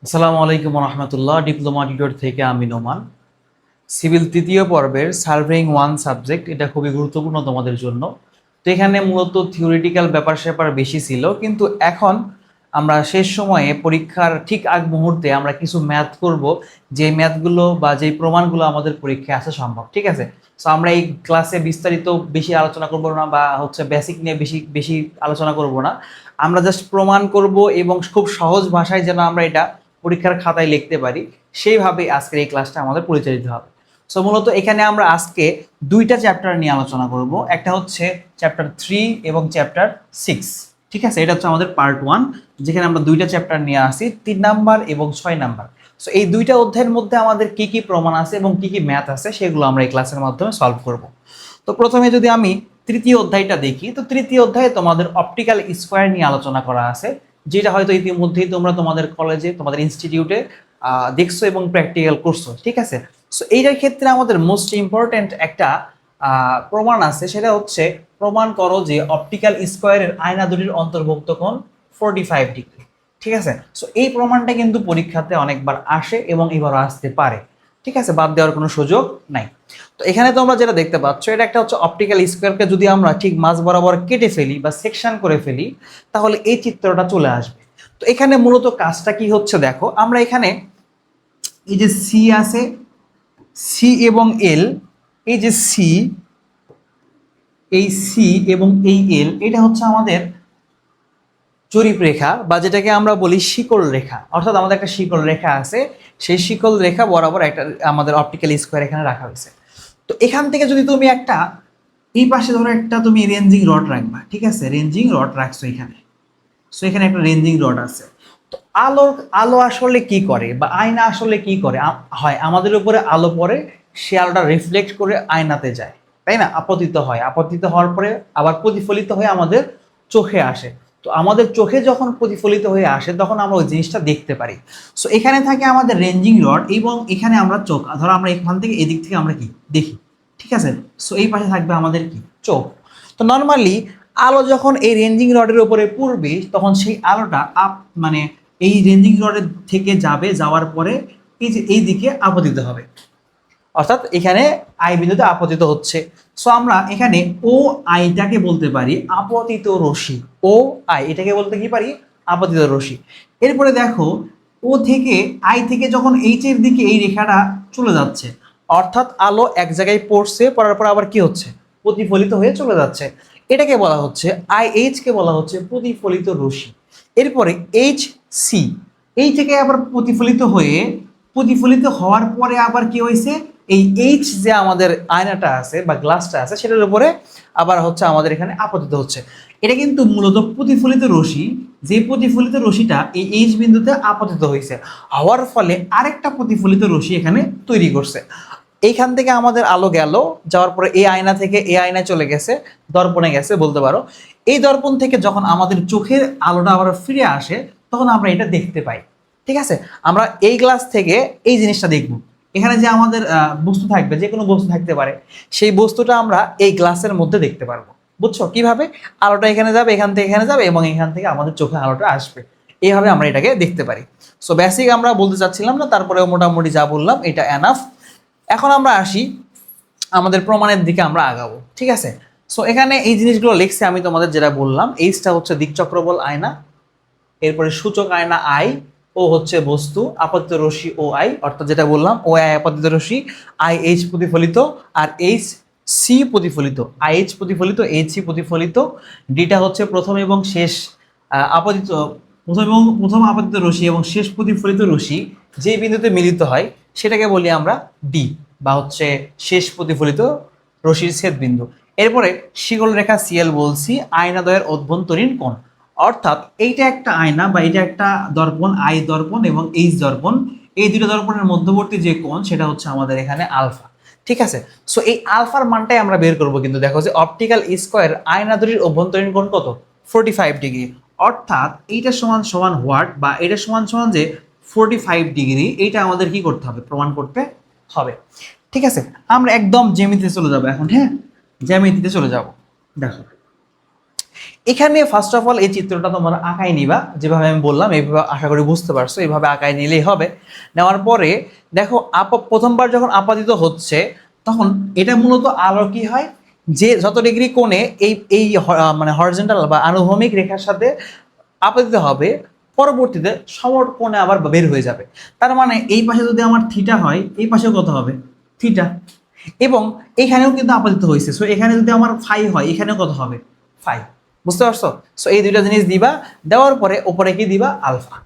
আসসালামু আলাইকুম রহমতুল্লাহ। Diploma tutor থেকে আমি নোমান। সিভিল তৃতীয় পর্বের সার্ভেইং ওয়ান সাবজেক্ট, এটা খুবই গুরুত্বপূর্ণ তোমাদের জন্য। তো এখানে মূলত থিওরিটিক্যাল ব্যাপার স্যাপার বেশি ছিল, কিন্তু এখন আমরা শেষ সময়ে পরীক্ষার ঠিক আগ মুহূর্তে আমরা কিছু ম্যাথ করব, যে ম্যাথগুলো বা যেই প্রমাণগুলো আমাদের পরীক্ষায় আসা সম্ভব। ঠিক আছে, তো আমরা এই ক্লাসে বিস্তারিত বেশি আলোচনা করব না, বা বেসিক নিয়ে বেশি বেশি আলোচনা করব না। আমরা জাস্ট প্রমাণ করব এবং খুব সহজ ভাষায় যেন আমরা এটা পরীক্ষার খাতায় লিখতে পারি, সেইভাবে আজকের এই ক্লাসটা আমাদের পরিচালিত হবে। সো মূলত এখানে আমরা আজকে দুইটা চ্যাপ্টার নিয়ে আলোচনা করব, একটা হচ্ছে চ্যাপ্টার 3 এবং চ্যাপ্টার 6। ঠিক আছে, এটা হচ্ছে আমাদের পার্ট 1, যেখানে আমরা দুইটা চ্যাপ্টার নিয়ে আসি, 3 নাম্বার এবং 6 নাম্বার। সো এই দুইটা অধ্যায়ের মধ্যে আমাদের কি কি প্রমাণ আছে এবং কি কি ম্যাথ আছে, সেগুলো আমরা এই ক্লাসের মাধ্যমে সলভ করব। তো প্রথমে যদি আমি তৃতীয় অধ্যায়টা দেখি, তো তৃতীয় অধ্যায়ে তোমাদের অপটিক্যাল স্কোয়ার নিয়ে আলোচনা করা আছে, যেটা হয়তো ইতিমধ্যেই তোমরা তোমাদের কলেজে, তোমাদের ইনস্টিটিউটে দেখছো এবং প্র্যাকটিক্যাল করছো। ঠিক আছে, সো এইটার ক্ষেত্রে আমাদের মোস্ট ইম্পর্ট্যান্ট একটা প্রমাণ আছে, সেটা হচ্ছে প্রমাণ করো যে অপটিক্যাল স্কোয়ারের আয়না দুটির অন্তর্ভুক্ত কোণ 45 ডিগ্রি। ঠিক আছে, সো এই প্রমাণটা কিন্তু পরীক্ষাতে অনেকবার আসে এবং এবারও আসতে পারে। ঠিক আছে, বাদ দেওয়ার কোনো সুযোগ নাই। তো এখানে তোমরা যেটা দেখতে পাচ্ছ, এটা একটা হচ্ছে অপটিক্যাল স্কোয়ারকে যদি আমরা ঠিক মাঝ বরাবর কেটে ফেলি বা সেকশন করে ফেলি, তাহলে এই চিত্রটা চলে আসবে। তো এখানে মূলত কাজটা কি হচ্ছে দেখো, আমরা এখানে এই যে সি আছে, সি এবং এল, এই যে সি, এই সি এবং এই এল, এটা হচ্ছে আমাদের জরিপ রেখা, বা যেটাকে আমরা বলি শিকল রেখা। অর্থাৎ আমাদের একটা শিকল রেখা আছে, সেই শিকল রেখা বরাবর একটা আমাদের অপটিক্যাল স্কোয়ার এখানে রাখা হয়েছে। তো এখান থেকে যদি তুমি একটা, এই পাশে ধরো একটা তুমি রেঞ্জিং রড রাখবা। ঠিক আছে, রেঞ্জিং রড রাখছো এখানে। সো এখানে একটা রেঞ্জিং রড আছে। তো আলো আলো আসলে কি করে, বা আয়না আসলে কি করে, হয় আমাদের উপরে আলো পড়ে, সে আলোটা রিফ্লেক্ট করে আয়নাতে যায়, তাই না? আপতিত হয়, আপতিত হওয়ার পরে আবার প্রতিফলিত হয়ে আমাদের চোখে আসে। তো আমাদের চোখে যখন প্রতিফলিত হয়ে আসে, তখন আমরা ওই জিনিসটা দেখতে পারি। সো এখানে থাকে আমাদের রেঞ্জিং রড, এবং এখানে আমরা চোখ, ধরো আমরা এখান থেকে এদিক থেকে আমরা কি দেখি। ঠিক আছে, সো এই পাশে থাকবে আমাদের কি চোখ। তো নর্মালি আলো যখন এই রেঞ্জিং রডের উপরে পড়বে, তখন সেই আলোটা মানে এই রেঞ্জিং রডের থেকে যাবে, যাওয়ার পরে এই যে এই দিকে আপতিত হবে, অর্থাৎ এখানে আই বিন্দুতে আপতিত হচ্ছে। সো আমরা এখানে ও আইটাকে বলতে পারি আপতিত রশ্মি। ও আই এটাকে বলতে কি পারি, আপতিত রশ্মি। এরপরে দেখো, ও থেকে আই থেকে যখন এইচ এর দিকে এই রেখাটা চলে যাচ্ছে, অর্থাৎ আলো এক জায়গায় পড়ছে, পড়ার পর আবার কি হচ্ছে, প্রতিফলিত হয়ে চলে যাচ্ছে, এটাকে বলা হচ্ছে আই এইচ, কে বলা হচ্ছে প্রতিফলিত রশ্মি। এরপরে এইচ সি, এই থেকে আবার প্রতিফলিত হওয়ার পরে আবার কি হয়েছে, এই এইচ যে আমাদের আয়নাটা আছে বা গ্লাসটা আছে, সেটার উপরে আবার হচ্ছে আমাদের এখানে আপতিত হচ্ছে। এটা কিন্তু মূলত প্রতিফলিত রশ্মি, যে প্রতিফলিত রশ্মিটা এই এইচ বিন্দুতে আপতিত হয়েছে, হওয়ার ফলে আরেকটা প্রতিফলিত রশ্মি এখানে তৈরি করছে। এইখান থেকে আমাদের আলো গেল, যাওয়ার পরে এই আয়না থেকে এই আয়নায় চলে গেছে, দর্পণে গেছে বলতে পারো। এই দর্পণ থেকে যখন আমাদের চোখের আলোটা আবার ফিরে আসে, তখন আমরা এটা দেখতে পাই। ঠিক আছে, আমরা এই গ্লাস থেকে এই জিনিসটা দেখব। এখানে যে আমাদের বস্তু থাকবে, যে কোনো বস্তু থাকতে পারে, সেই বস্তুটা আমরা এই গ্লাসের মধ্যে দেখতে পারবো। বুঝছো কিভাবে? আলোটা এখানে যাবে, এখান থেকে এখানে যাবে, এবং এখান থেকে আমাদের চোখে আলোটা আসবে। এইভাবে আমরা এটাকে দেখতে পারি। সো বেসিক আমরা বলতে চাচ্ছিলাম না, তারপরে মোটামুটি যা বললাম এটা এনাফ। এখন আমরা আসি আমাদের প্রমাণের দিকে, আমরা আগাবো। ঠিক আছে, সো এখানে এই জিনিসগুলো লিখছি আমি তোমাদের, যেটা বললাম এইচটা হচ্ছে দিকচক্রবল আয়না, এরপরে সূচক আয়না আই, ও হচ্ছে বস্তু, আপতিত রশ্মি ও আই, অর্থাৎ যেটা বললাম ও আই আপতিত রশ্মি, আই এইচ প্রতিফলিত, আর এইচ সি প্রতিফলিত, আই এইচ প্রতিফলিত, এইচ সি প্রতিফলিত। ডিটা হচ্ছে প্রথম এবং শেষ আপতিত, প্রথম আপতিত রশ্মি এবং শেষ প্রতিফলিত রশ্মি যে বিন্দুতে মিলিত হয়, সেটাকে বলি আমরা ডি, বা হচ্ছে শেষ প্রতিফলিত রশ্মির ছেদ বিন্দু। এরপরে শিকল রেখা সিএল বলছি আয়নাদ্বয়ের অভ্যন্তরীণ কোণ। অর্থাৎ এইটা একটা আয়না বা এটা একটা দর্পণ, আই দর্পণ এবং এইচ দর্পণ, এই দুটো দর্পণের মধ্যবর্তী যে কোণ, সেটা হচ্ছে আমাদের এখানে আলফা। ঠিক আছে, সো এই আলফার মানটাই আমরা বের করব। কিন্তু দেখো যে অপটিক্যাল স্কোয়ার আয়না দুটির অভ্যন্তরীণ কোণ কত, 45 ডিগ্রি। অর্থাৎ এইটা সমান সমান হোয়াট, বা এটা সমান সমান যে 45 ডিগ্রি, এইটা আমাদের কি করতে হবে, প্রমাণ করতে হবে। ঠিক আছে, আমরা একদম জ্যামিতিতে চলে যাব এখন। হ্যাঁ, জ্যামিতিতে চলে যাব। দেখো, এখানে ফার্স্ট অফ অল এই চিত্রটা তোমরা আঁকাই নিবা, যেভাবে আমি বললাম এইভাবে আশা করি বুঝতে পারছো, এইভাবে আঁকাই নিলেই হবে। নেওয়ার পরে দেখো প্রথমবার যখন আপাতিত হচ্ছে তখন এটা মূলত আলো কি হয়, যে যত ডিগ্রি কোণে এই এই মানে হরিজন্টাল বা আনুভূমিক রেখার সাথে আপতিত হবে পরবর্তীতে সমকোণে আবার বের হয়ে যাবে। তার মানে এই পাশে যদি আমার থিটা হয় এই পাশেও কত হবে থিটা, এবং এখানেও কিন্তু আপতিত হয়েছে, সো এখানে যদি আমার ফাই হয় এখানেও কত হবে ফাই। বুঝতে পারছো? সো এই দুইটা জিনিস দিবা, দেওয়ার পরে ওপরে কি দিবা আলফা।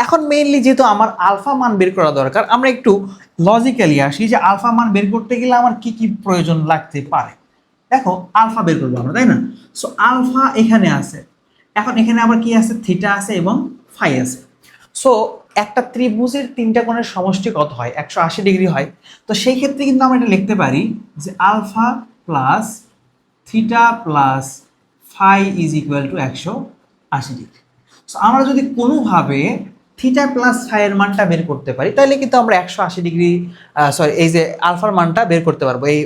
এখন মেইনলি যেহেতু আমার আলফা মান বের করা দরকার, আমরা একটু লজিক্যালি আসি যে আলফা মান বের করতে গেলে আমার কি কি প্রয়োজন লাগতে পারে। দেখো আলফা বের করবো আমরা, তাই না? সো আলফা এখানে আছে, এখন এখানে আবার কি আছে থিটা আছে এবং ফাই আছে। সো একটা ত্রিভুজের তিনটা কোণের সমষ্টি কত হয় 180 ডিগ্রি হয়। তো সেই ক্ষেত্রে কিন্তু আমরা এটা লিখতে পারি যে alpha plus theta plus phi is equal to 180 degree. So আমরা যদি কোনোভাবে থিটা প্লাস ফাই এর মানটা বের করতে পারি তাহলে কিন্তু আমরা 180 ডিগ্রি সরি এই যে আলফার মানটা বের করতে পারবো। এই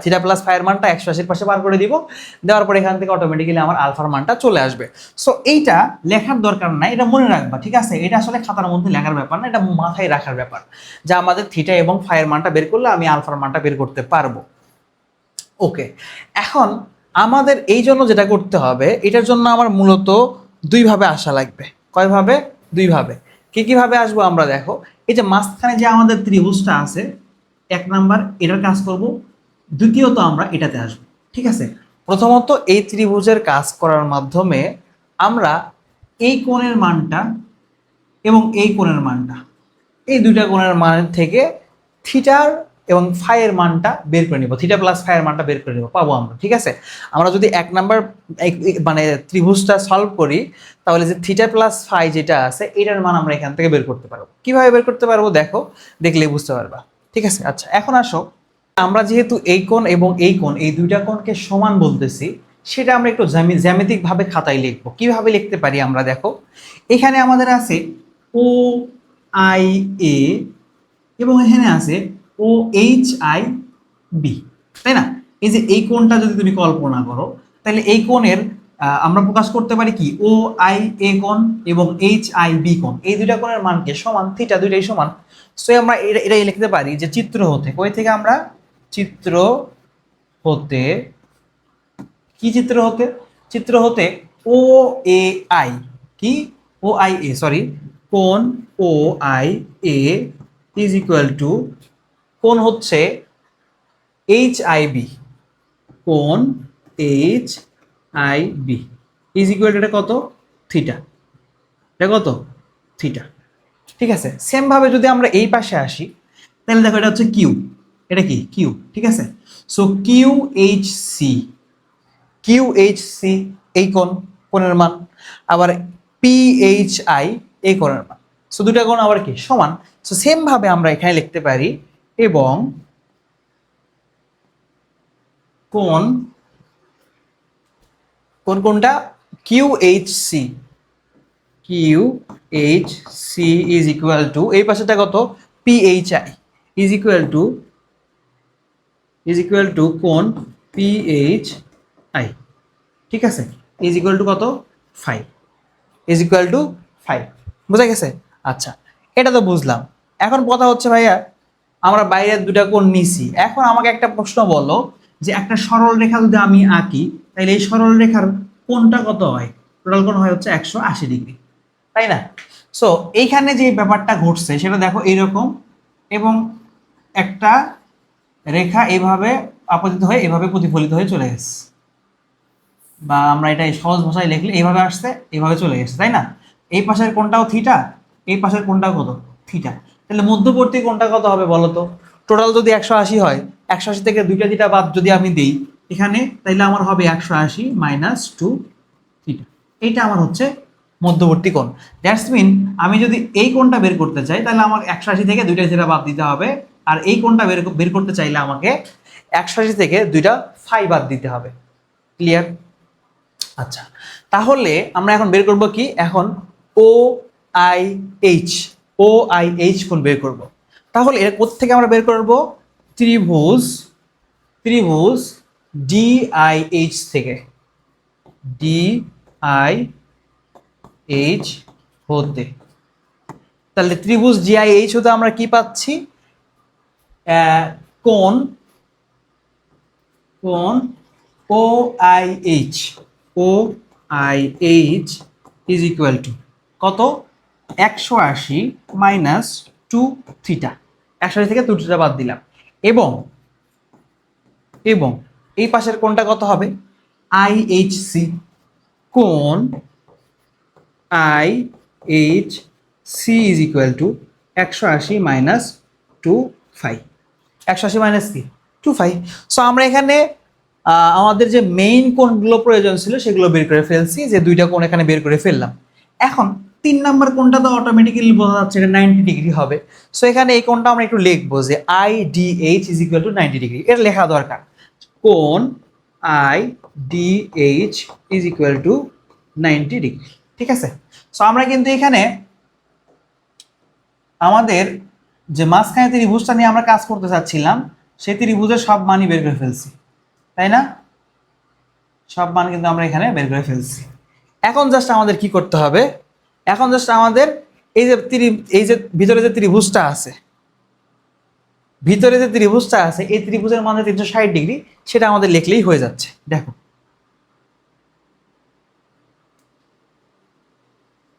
থিটা প্লাস ফাই এর মানটা 180 পাশে বার করে দিব, দেওয়ার পর এখান থেকে অটোমেটিক্যালি আমার আলফার মানটা চলে আসবে। সো এইটা লেখার দরকার নাই, এটা মনে রাখবা, ঠিক আছে? এটা আসলে খাতার মধ্যে লেখার ব্যাপার না, এটা মাথায় রাখার ব্যাপার, যা আমাদের থিটা এবং ফাই এর মানটা বের করলে আমি আলফার মানটা বের করতে পারবো। ওকে, এখন আমাদের এই জন্য যেটা করতে হবে, এটার জন্য আমার মূলত দুইভাবে আসা লাগবে। কয়ভাবে? দুইভাবে। কিভাবে আসবো আমরা দেখো, এই যে মাঝখানে যে আমাদের ত্রিভুজটা আছে, এক নাম্বার এটার কাজ করব, দ্বিতীয়ত আমরা এটাতে আসবো। ঠিক আছে, প্রথমত এই ত্রিভুজের কাজ করার মাধ্যমে আমরা এই কোণের মানটা এবং এই কোণের মানটা, এই দুইটা কোণের মান থেকে থিটার এবং ফাইয়ের মানটা বের করে নিব, থিটা প্লাস ফাইয়ের মানটা বের করে নিব, পাবো আমরা। ঠিক আছে, আমরা যদি এক নাম্বার মানে ত্রিভুজটা সলভ করি তাহলে যে থিটা প্লাস ফাই যেটা আছে এটার মান আমরা এখান থেকে বের করতে পারবো। কিভাবে বের করতে পারবো দেখো, দেখলে বুঝতে পারবা। ঠিক আছে, আচ্ছা এখন আসো, আমরা যেহেতু এই কোণ এবং এই কোণ এই দুইটা কোণকে সমান বলতেছি, সেটা আমরা একটু জ্যামিতিক ভাবে খাতায় লিখবো। কিভাবে লিখতে পারি আমরা দেখো, এখানে আমাদের আছে ও আই এ এবং এখানে আছে ও এইচ আই বি, তাই না? এই যে এই কোণটা যদি তুমি কল্পনা করো তাহলে এই কোণের আমরা প্রকাশ করতে পারি কি ও আই এ কোণ এবং এইচ আই বি কোণ, এই দুইটা কোণের মানকে সমান, থিটা দুইটাই সমান। সো আমরা এটাই লিখতে পারি যে চিত্র হতে, কই থেকে আমরা চিত্র হতে, কি চিত্র হতে? চিত্র হতে ও এ আই, কি ও আই এ সরি, কোণ O I A is equal to কোণ হচ্ছে এইচ আই বি, কোণ H I B is equal to এটা কত থিটা, এটা কত থিটা। ঠিক আছে, সেম ভাবে যদি আমরা এই পাশে আসি তাহলে দেখো এটা হচ্ছে কিউ, এটা কি কিউ। ঠিক আছে, so Q H C, Q H C এই কোণের মান, আবার পি এইচ আই এই কোণের মান। সো দুটা কোণ আবার কি সমান। সো সেম ভাবে আমরা এখানে লিখতে পারি এবং কোণ কোনটা Q H C, Q H C is equal to এই পাশেটা কত P H I is equal to কোণ পি এইচ আই। ঠিক আছে, ইজ ইকুয়াল টু কত 5, ইজ ইকুয়াল টু 5। বুঝা গেছে? আচ্ছা, এটা তো বুঝলাম। এখন কথা হচ্ছে ভাইয়া আমরা বাইরের দুটা কোণ নিছি, এখন আমাকে একটা প্রশ্ন বলো যে একটা সরল রেখা যদি আমি আঁকি তাহলে এই সরল রেখার কোণটা কত হয়? টোটাল কোণ হয় হচ্ছে 180 ডিগ্রি, তাই না? সো এইখানে যে ব্যাপারটা ঘটছে সেটা দেখো এইরকম, এবং একটা রেখা এইভাবে আপতিত হয়ে এভাবে প্রতিফলিত হয়ে চলে গেছে, বা আমরা এটা সহজ ভাষায় লিখলে এইভাবে আসছে এইভাবে চলে গেছে, তাই না? এই পাশের কোণটাও থিটা, এই পাশের কোণটাও কত থিটা, তাহলে মধ্যবর্তী কোণটা কত হবে বলো তো? টোটাল যদি 180 হয়, 180 থেকে দুইটা থিটা বাদ যদি আমি দিই এখানে, তাহলে আমার হবে 180 মাইনাস 2 থিটা, এইটা আমার হচ্ছে মধ্যবর্তী কোণ। দ্যাটস মিন আমি যদি এই কোণটা বের করতে চাই তাহলে আমার 180 থেকে দুইটা থিটা বাদ দিতে হবে, আর এই কোণটা বের করতে চাইলে আমাকে 180 থেকে দুইটা ফাই বাদ দিতে হবে। ক্লিয়ার? আচ্ছা, তাহলে আমরা এখন বের করব কি, এখন O I H, O I H কোণ বের করব। তাহলে এর কোথা থেকে আমরা বের করব? ত্রিভুজ ত্রিভুজ ডি আই এইচ থেকে, ডি আই এইচ হতে। তাহলে ত্রিভুজ জিআইএইচ হতে আমরা কি পাচ্ছি? কোণ O I H is equal to কত? 180 মাইনাস 2 থিটা। 180 থেকে 2 থিটা বাদ দিলাম। এবং এবং এই পাশের কোণটা কত হবে? আইএইচসি। কোণ IHC is equal to 180 minus 2 phi. 180 minus কি? 2 ফাই। সো আমরা এখানে আমাদের যে মেইন কোণগুলো প্রয়োজন ছিল সেগুলো বের করে ফেলছি, যে দুইটা কোণ এখানে বের করে ফেললাম। এখন 3 নাম্বার কোণটা তো অটোমেটিক্যালি বোঝা যাচ্ছে এটা 90 ডিগ্রি হবে। সো এখানে এই কোণটা আমরা একটু লিখবো যে আইডিএইচ ইজ ইকুয়াল টু 90 ডিগ্রি। এটা লেখা দরকার। কোণ আইডিএইচ ইজ ইকুয়াল টু 90 ডিগ্রি। ঠিক আছে। সো আমরা কিন্তু এখানে আমাদের যে মাঝখানে ত্রিভুজটা নিয়ে আমরা কাজ করতে চাচ্ছিলাম সেই ত্রিভুজের সব মানই বের করে ফেলছি, তাই না? সব মান কিন্তু আমরা এখানে বের করে ফেলছি। এখন জাস্ট আমাদের কি করতে হবে? এখন জাস্ট আমাদের এই যে ভিতরে যে ত্রিভুজটা আছে, এই ত্রিভুজের মান 360 ডিগ্রি, সেটা আমাদের লিখলেই হয়ে যাচ্ছে। দেখো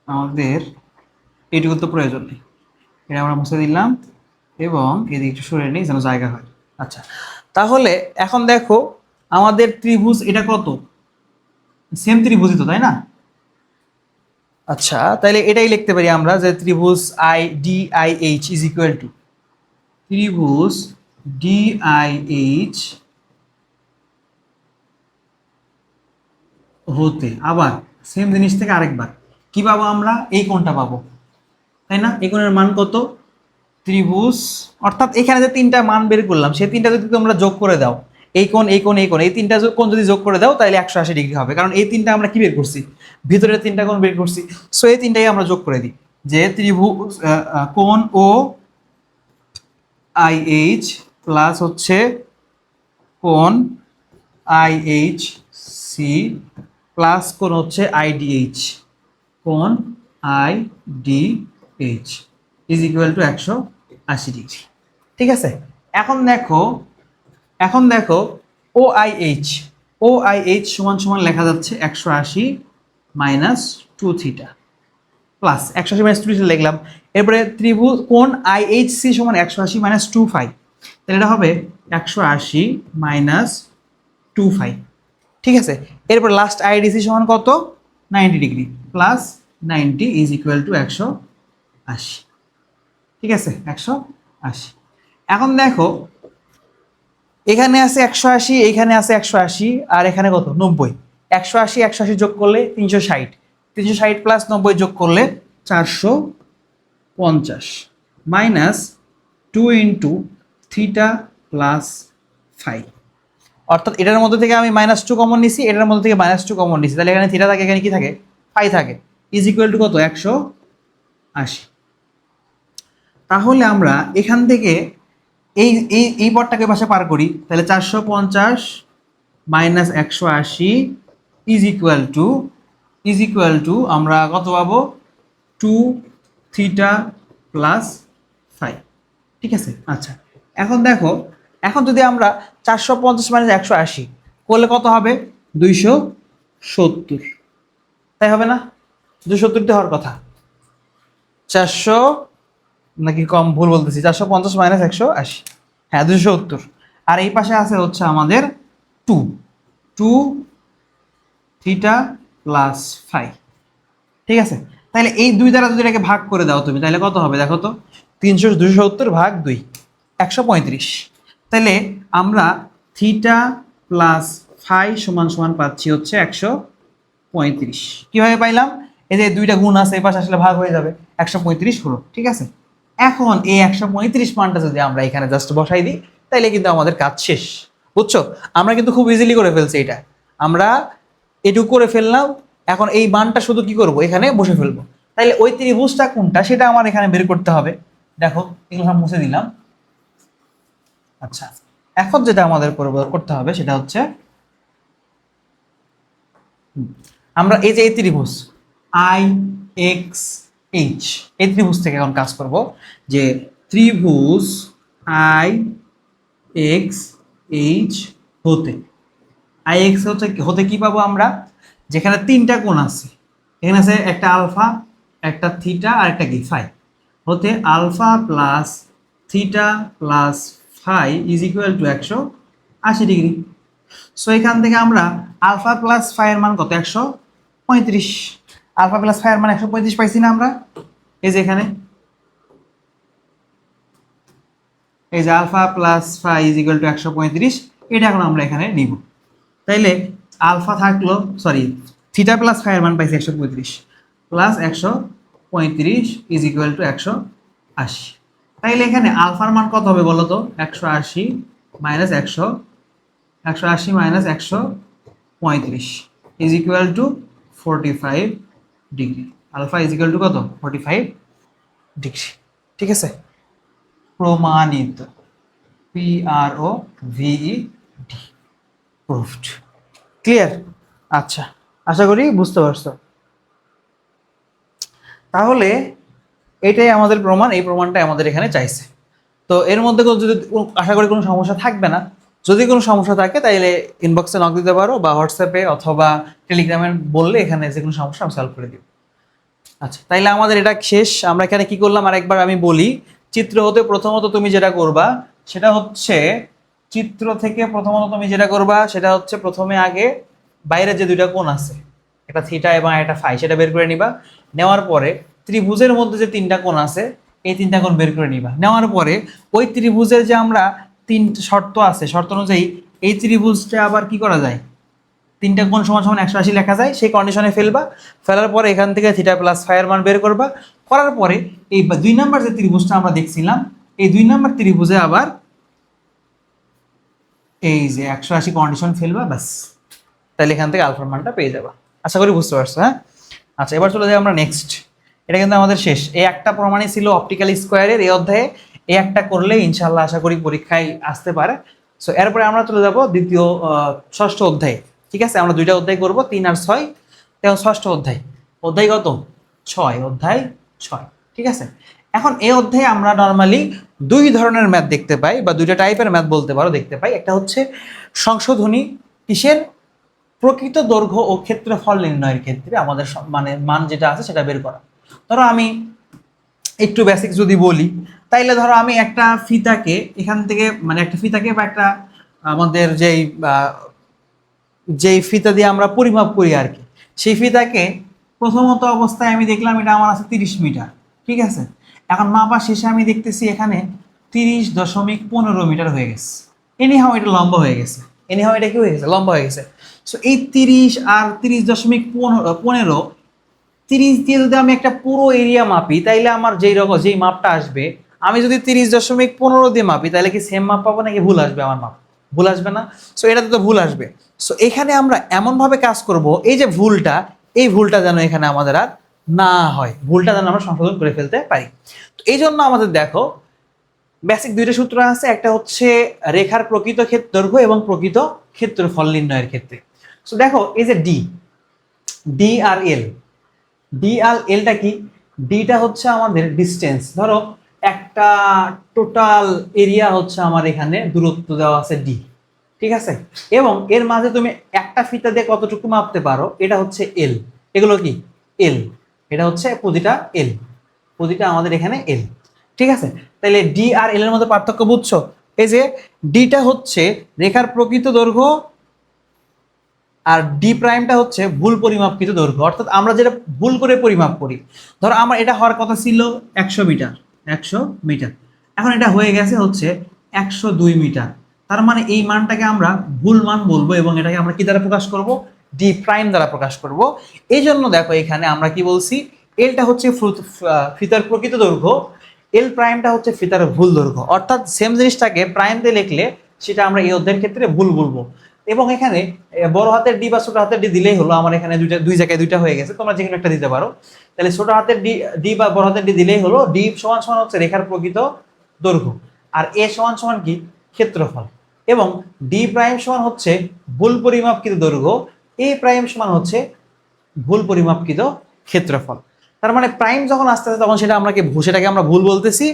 আমাদের এইটুকু তো প্রয়োজন নেই, এটা আমরা মুছে দিলাম এবং এদিকে একটু সরিয়ে নিই যেন জায়গা হয়। আচ্ছা, তাহলে এখন দেখো আমাদের ত্রিভুজ এটা কত? সেম ত্রিভুজই তো, তাই না? আচ্ছা, তাহলে এটাই লিখতে পারি আমরা যে ত্রিভুজ ডিআইএইচ ইজ ইকুয়াল টু ত্রিভুজ ডিআইএইচ হতে আবার সেম জিনিস থেকে আরেকবার কি পাবো? আমরা এই কোণটা পাবো, তাই না? এই কোণের মান কত? ত্রিভুজ, অর্থাৎ এখানে যে তিনটা মান বের করলাম সেই তিনটা যদি তোমরা যোগ করে দাও, এই কোণ এই কোণ এই কোণ, এই তিনটা কোণ যদি যোগ করে দাও তাহলে 180 ডিগ্রি হবে। কারণ এই তিনটা আমরা কি বের করছি? ভিতরের তিনটা কোণ বের করছি। সো এই তিনটাই আমরা যোগ করে দিই, যে ত্রিভুজ কোণ ও আইএইচ প্লাস হচ্ছে কোণ আইএইচ সি প্লাস কোণ হচ্ছে আইডিএইচ, কোণ আইডিএইচ ইজ ইকুয়াল টু 180 ডিগ্রি। ঠিক আছে। এখন দেখো ও আই এইচ সমান সমান লেখা যাচ্ছে 180 minus 2 theta plus 180 minus 2 theta লিখলাম। এরপরে ত্রিভুজ কোণ আইএইচসি সমান 180 মাইনাস 2 ফাই, তাহলে এটা হবে 180 মাইনাস 2 ফাই। ঠিক আছে। এরপর লাস্ট আইডিসি সমান কত? 90 degree plus 90 is equal to 180। ঠিক আছে, 180। এখন দেখো এখানে আছে 180, এখানে আছে 180, আর এখানে কত? 90। 180 180 যোগ করলে 360, 360 প্লাস 90 যোগ করলে 450 minus 2 into theta plus phi. অর্থাৎ এটার মধ্যে থেকে আমি -2 কমন নিছি, এটার মধ্যে থেকে -2 কমন নিছি, তাহলে এখানে থিটা থাকে, এখানে কি থাকে? ফাই থাকে। ইজ ইকুয়াল টু কত? 180। তাহলে আমরা এখান থেকে এই এই এই পদটাকে পাশে পার করি, তাহলে 450 মাইনাস 180 ইজ ইকুয়াল টু আমরা কত পাবো? 2 থিটা প্লাস ফাই। ঠিক আছে। আচ্ছা, এখন দেখো, এখন যদি আমরা 450 মাইনাস 180 করলে কত হবে? 270, তাই হবে না? 270 হওয়ার কথা। 400 নাকি কম ভুল বলতেছি, 450 মাইনাস 180, হ্যাঁ 270। আর এই পাশে আছে হচ্ছে আমাদের 2 থিটা প্লাস ফাই। ঠিক আছে। তাহলে এই দুই দ্বারা যদি এটাকে ভাগ করে দাও তুমি, তাহলে কত হবে দেখো তো? 270 ভাগ 2, 135। তাহলে আমরা থিটা প্লাস ফাই সমান সমান পাচ্ছি হচ্ছে 135। কিভাবে পাইলাম? এই যে দুইটা গুণ আছে, এই পাশে আসলে ভাগ হয়ে যাবে, 135 হলো। ঠিক আছে। এখন এই 135 মানটা যদি আমরা এখানে জাস্ট বসাই দিই তাহলে কিন্তু আমাদের কাজ শেষ। বুঝছো? আমরা কিন্তু খুব ইজিলি করে ফেলছি এটা, আমরা এটুকু করে ফেললাম। এখন এই মানটা শুধু কি করব? এখানে বসে ফেলবো। তাইলে ওই ত্রিভুজটা কোনটা সেটা আমার এখানে বের করতে হবে। দেখো এগুলো সব মুছে দিলাম। আচ্ছা, এখন যেটা আমাদের করতে হবে সেটা হচ্ছে আমরা এই যে এই ত্রিভুজ আই এক্স এইচ, এই ত্রিভুজ থেকে এখন কাজ করব যে ত্রিভুজ আই এক্স এইচ হতে, আই এক্স হতে হতে কি পাবো আমরা, যেখানে তিনটা কোণ আছে, এখানে আছে একটা আলফা, একটা থিটা আর একটা কি ফাই, হতে alpha plus theta plus phi is equal to 180 degree. So এখান থেকে আমরা আলফা প্লাস ফাই এর মান কত, 135। আলফা প্লাস ফাই এর মান 135 পাইছি না আমরা, এই যে এখানে, এই যে alpha plus phi is equal to 135, এটা এখন আমরা এখানে নিব। তাইলে আলফা থাকলো, সরি থিটা প্লাস ফাই এর মান পাইছি 135 প্লাস 135 ইজ ইকুয়াল টু 180। তাইলে এখানে আলফার মান কত হবে বলো তো, 180 minus 180 minus 135 is equal to 45 degree. Alpha is equal to কত, 45 ডিগ্রি। ঠিক আছে, প্রমাণিত, PROVED, প্রুভড। ক্লিয়ার? আচ্ছা, আশা করি বুঝতে পারছো। তাহলে এটাই আমাদের প্রমাণ, এই প্রমাণটাই আমাদের এখানে চাইছে। তো এর মধ্যে যদি আশা করি কোনো সমস্যা থাকবে না, যদি কোনো সমস্যা থাকে তাইলে ইনবক্সে নক দিতে পারো বা হোয়াটসঅ্যাপে অথবা টেলিগ্রামে বললে এখানে যে কোনো সমস্যা আমি সলভ করে দিব। আচ্ছা, তাইলে আমাদের এটা শেষ। আমরা এখানে কি করলাম আরেকবার আমি বলি। চিত্র হতে প্রথমত তুমি যেটা করবা সেটা হচ্ছে, চিত্র থেকে প্রথমত তুমি যেটা করবা সেটা হচ্ছে প্রথমে আগে বাইরে যে দুইটা কোণ আছে, একটা থিটা এবং একটা ফাই, সেটা বের করে নিবা। নেওয়ার পরে ত্রিভুজের মধ্যে যে তিনটা কোণ আছে এই তিনটা কোণ বের করে নিবা। নেওয়ার পরে ওই ত্রিভুজের যে আমরা তিনটা শর্ত আছে, শর্ত অনুযায়ী এই ত্রিভুজটা আবার কি করা যায়, তিনটা কোণ সমান সমান 180 লেখা যায়, সেই কন্ডিশনে ফেলবা। ফেলার পরে এখান থেকে থিটা প্লাস ফাই এর মান বের করবা। করার পরে এই 2 নাম্বার যে ত্রিভুজটা আমরা দেখছিলাম, এই 2 নাম্বার ত্রিভুজে আবার এই যে 180 কন্ডিশন ফেলবা, ব্যাস, তাহলে এখান থেকে আলফার মানটা পেয়ে যাবা। আশা করি বুঝতে পারছো। হ্যাঁ, আচ্ছা, এবার চলে যাই আমরা নেক্সট। এটা কিন্তু আমাদের শেষ। এই একটা প্রমাণই ছিল অপটিক্যাল স্কোয়ারের এই অধ্যায়ে। এই একটা করলে ইনশাল্লাহ আশা করি পরীক্ষায় আসতে পারে। সো এরপরে আমরা চলে যাব দ্বিতীয় ষষ্ঠ অধ্যায়ে। ঠিক আছে, আমরা 2টা অধ্যায় করব, 3 আর 6। এবং ষষ্ঠ অধ্যায়, অধ্যায় কত, 6, অধ্যায় 6। ঠিক আছে, এখন এই অধ্যায়ে আমরা নর্মালি 2 ধরনের ম্যাথ দেখতে পাই, বা 2টা টাইপের ম্যাথ বলতে পারো দেখতে পাই। একটা হচ্ছে সংশোধনী, কিসের, প্রকৃত দৈর্ঘ্য ও ক্ষেত্রফল নির্ণয়ের ক্ষেত্রে আমাদের মানে মান যেটা আছে সেটা বের করা। ধরো আমি একটু বেসিক যদি বলি, তাইলে ধরো আমি একটা ফিতাকে এখান থেকে, মানে একটা ফিতাকে বা একটা আমাদের যেই ফিতা দিয়ে আমরা পরিমাপ করি আর কি, সেই ফিতাকে প্রথমত অবস্থায় আমি দেখলাম এটা আমার আছে 30 মিটার। ঠিক আছে, এখন মাপা শেষে আমি দেখতেছি এখানে 30.15 মিটার হয়ে গেছে। এনিহাও এটা লম্বা হয়ে গেছে, এনিহাও এটা কি হয়ে গেছে, লম্বা হয়ে গেছে। সো এই 30 আর 30.15, 30 দিয়ে যদি আমি একটা পুরো এরিয়া মাপি, তাইলে আমার যেই মাপটা আসবে, আমি যদি 30.15 দিয়ে মাপি তাহলে কি সেম মাপ পাবো নাকি ভুল আসবে, আমার মাপ ভুল আসবে না? সো এটাতে তো ভুল আসবে। সো এখানে আমরা এমনভাবে কাজ করব, এই যে ভুলটা, এই ভুলটা যেন এখানে আমাদের আর না হয়, ভুলটা যেন আমরা সংশোধন করে ফেলতে পারি। তো এই জন্য আমাদের দেখো বেসিক 2টা সূত্র আছে। একটা হচ্ছে রেখার প্রকৃত দৈর্ঘ্য এবং প্রকৃত ক্ষেত্রফল নির্ণয়ের ক্ষেত্রে। সো দেখো এই যে ডি আর এল, ডি আর এলটা কি, ডিটা হচ্ছে আমাদের ডিস্টেন্স। ধরো একটা টোটাল এরিয়া হচ্ছে আমার এখানে দূরত্ব দেওয়া আছে ডি। ঠিক আছে, এবং এর মাঝে তুমি একটা ফিতা দিয়ে কতটুকু মাপতে পারো, এটা হচ্ছে এল। এগুলো কি এল, এটা হচ্ছে প্রতিটা এল, প্রতিটা আমাদের এখানে এল। ঠিক আছে, তাহলে ডি আর এল এর মধ্যে পার্থক্য বুঝছো? এই যে ডিটা হচ্ছে রেখার প্রকৃত দৈর্ঘ্য, আর ডি প্রাইমটা হচ্ছে ভুল পরিমাপকৃত দৈর্ঘ্য, অর্থাৎ আমরা যেটা ভুল করে পরিমাপ করি। ধরো আমার এটা হওয়ার কথা ছিল 100 মিটার, 100 মিটার, এখন এটা হয়ে গেছে হচ্ছে 102 মিটার। তার মানে এই মানটাকে আমরা ভুল মান বলবো, এবং এটাকে আমরা কি দ্বারা প্রকাশ করব, ডি প্রাইম দ্বারা প্রকাশ করব। এই জন্য দেখো এখানে আমরা কি বলছি, এলটা হচ্ছে ফিতার প্রকৃত দৈর্ঘ্য, এল প্রাইমটা হচ্ছে ফিতার ভুল দৈর্ঘ্য। অর্থাৎ সেম জিনিসটাকে প্রাইম দিয়ে লিখলে সেটা আমরা এই অধ্যায়ের ক্ষেত্রে ভুল বলবো। এবং এখানে বড় হাতের ডি বা ছোট হাতের ডি দিলেই হলো, আমার এখানে দুই জায়গায় দুইটা হয়ে গেছে, তোমরা যে কোনো একটা দিতে পারো। তাহলে ছোট হাতের ডি বা বড় হাতের ডি দিলেই হলো, ডি সমান সমান হচ্ছে রেখার প্রকৃত দৈর্ঘ্য, আর এ সমান সমান কি, ক্ষেত্রফল, এবং ডি প্রাইম সমান হচ্ছে ভুল পরিমাপকৃত দৈর্ঘ্য, এ প্রাইম সমান হচ্ছে ভুল পরিমাপকৃত ক্ষেত্রফল। তার মানে প্রাইম যখন আসতে আসে তখন সেটাকে আমরা ভুল বলতেছি,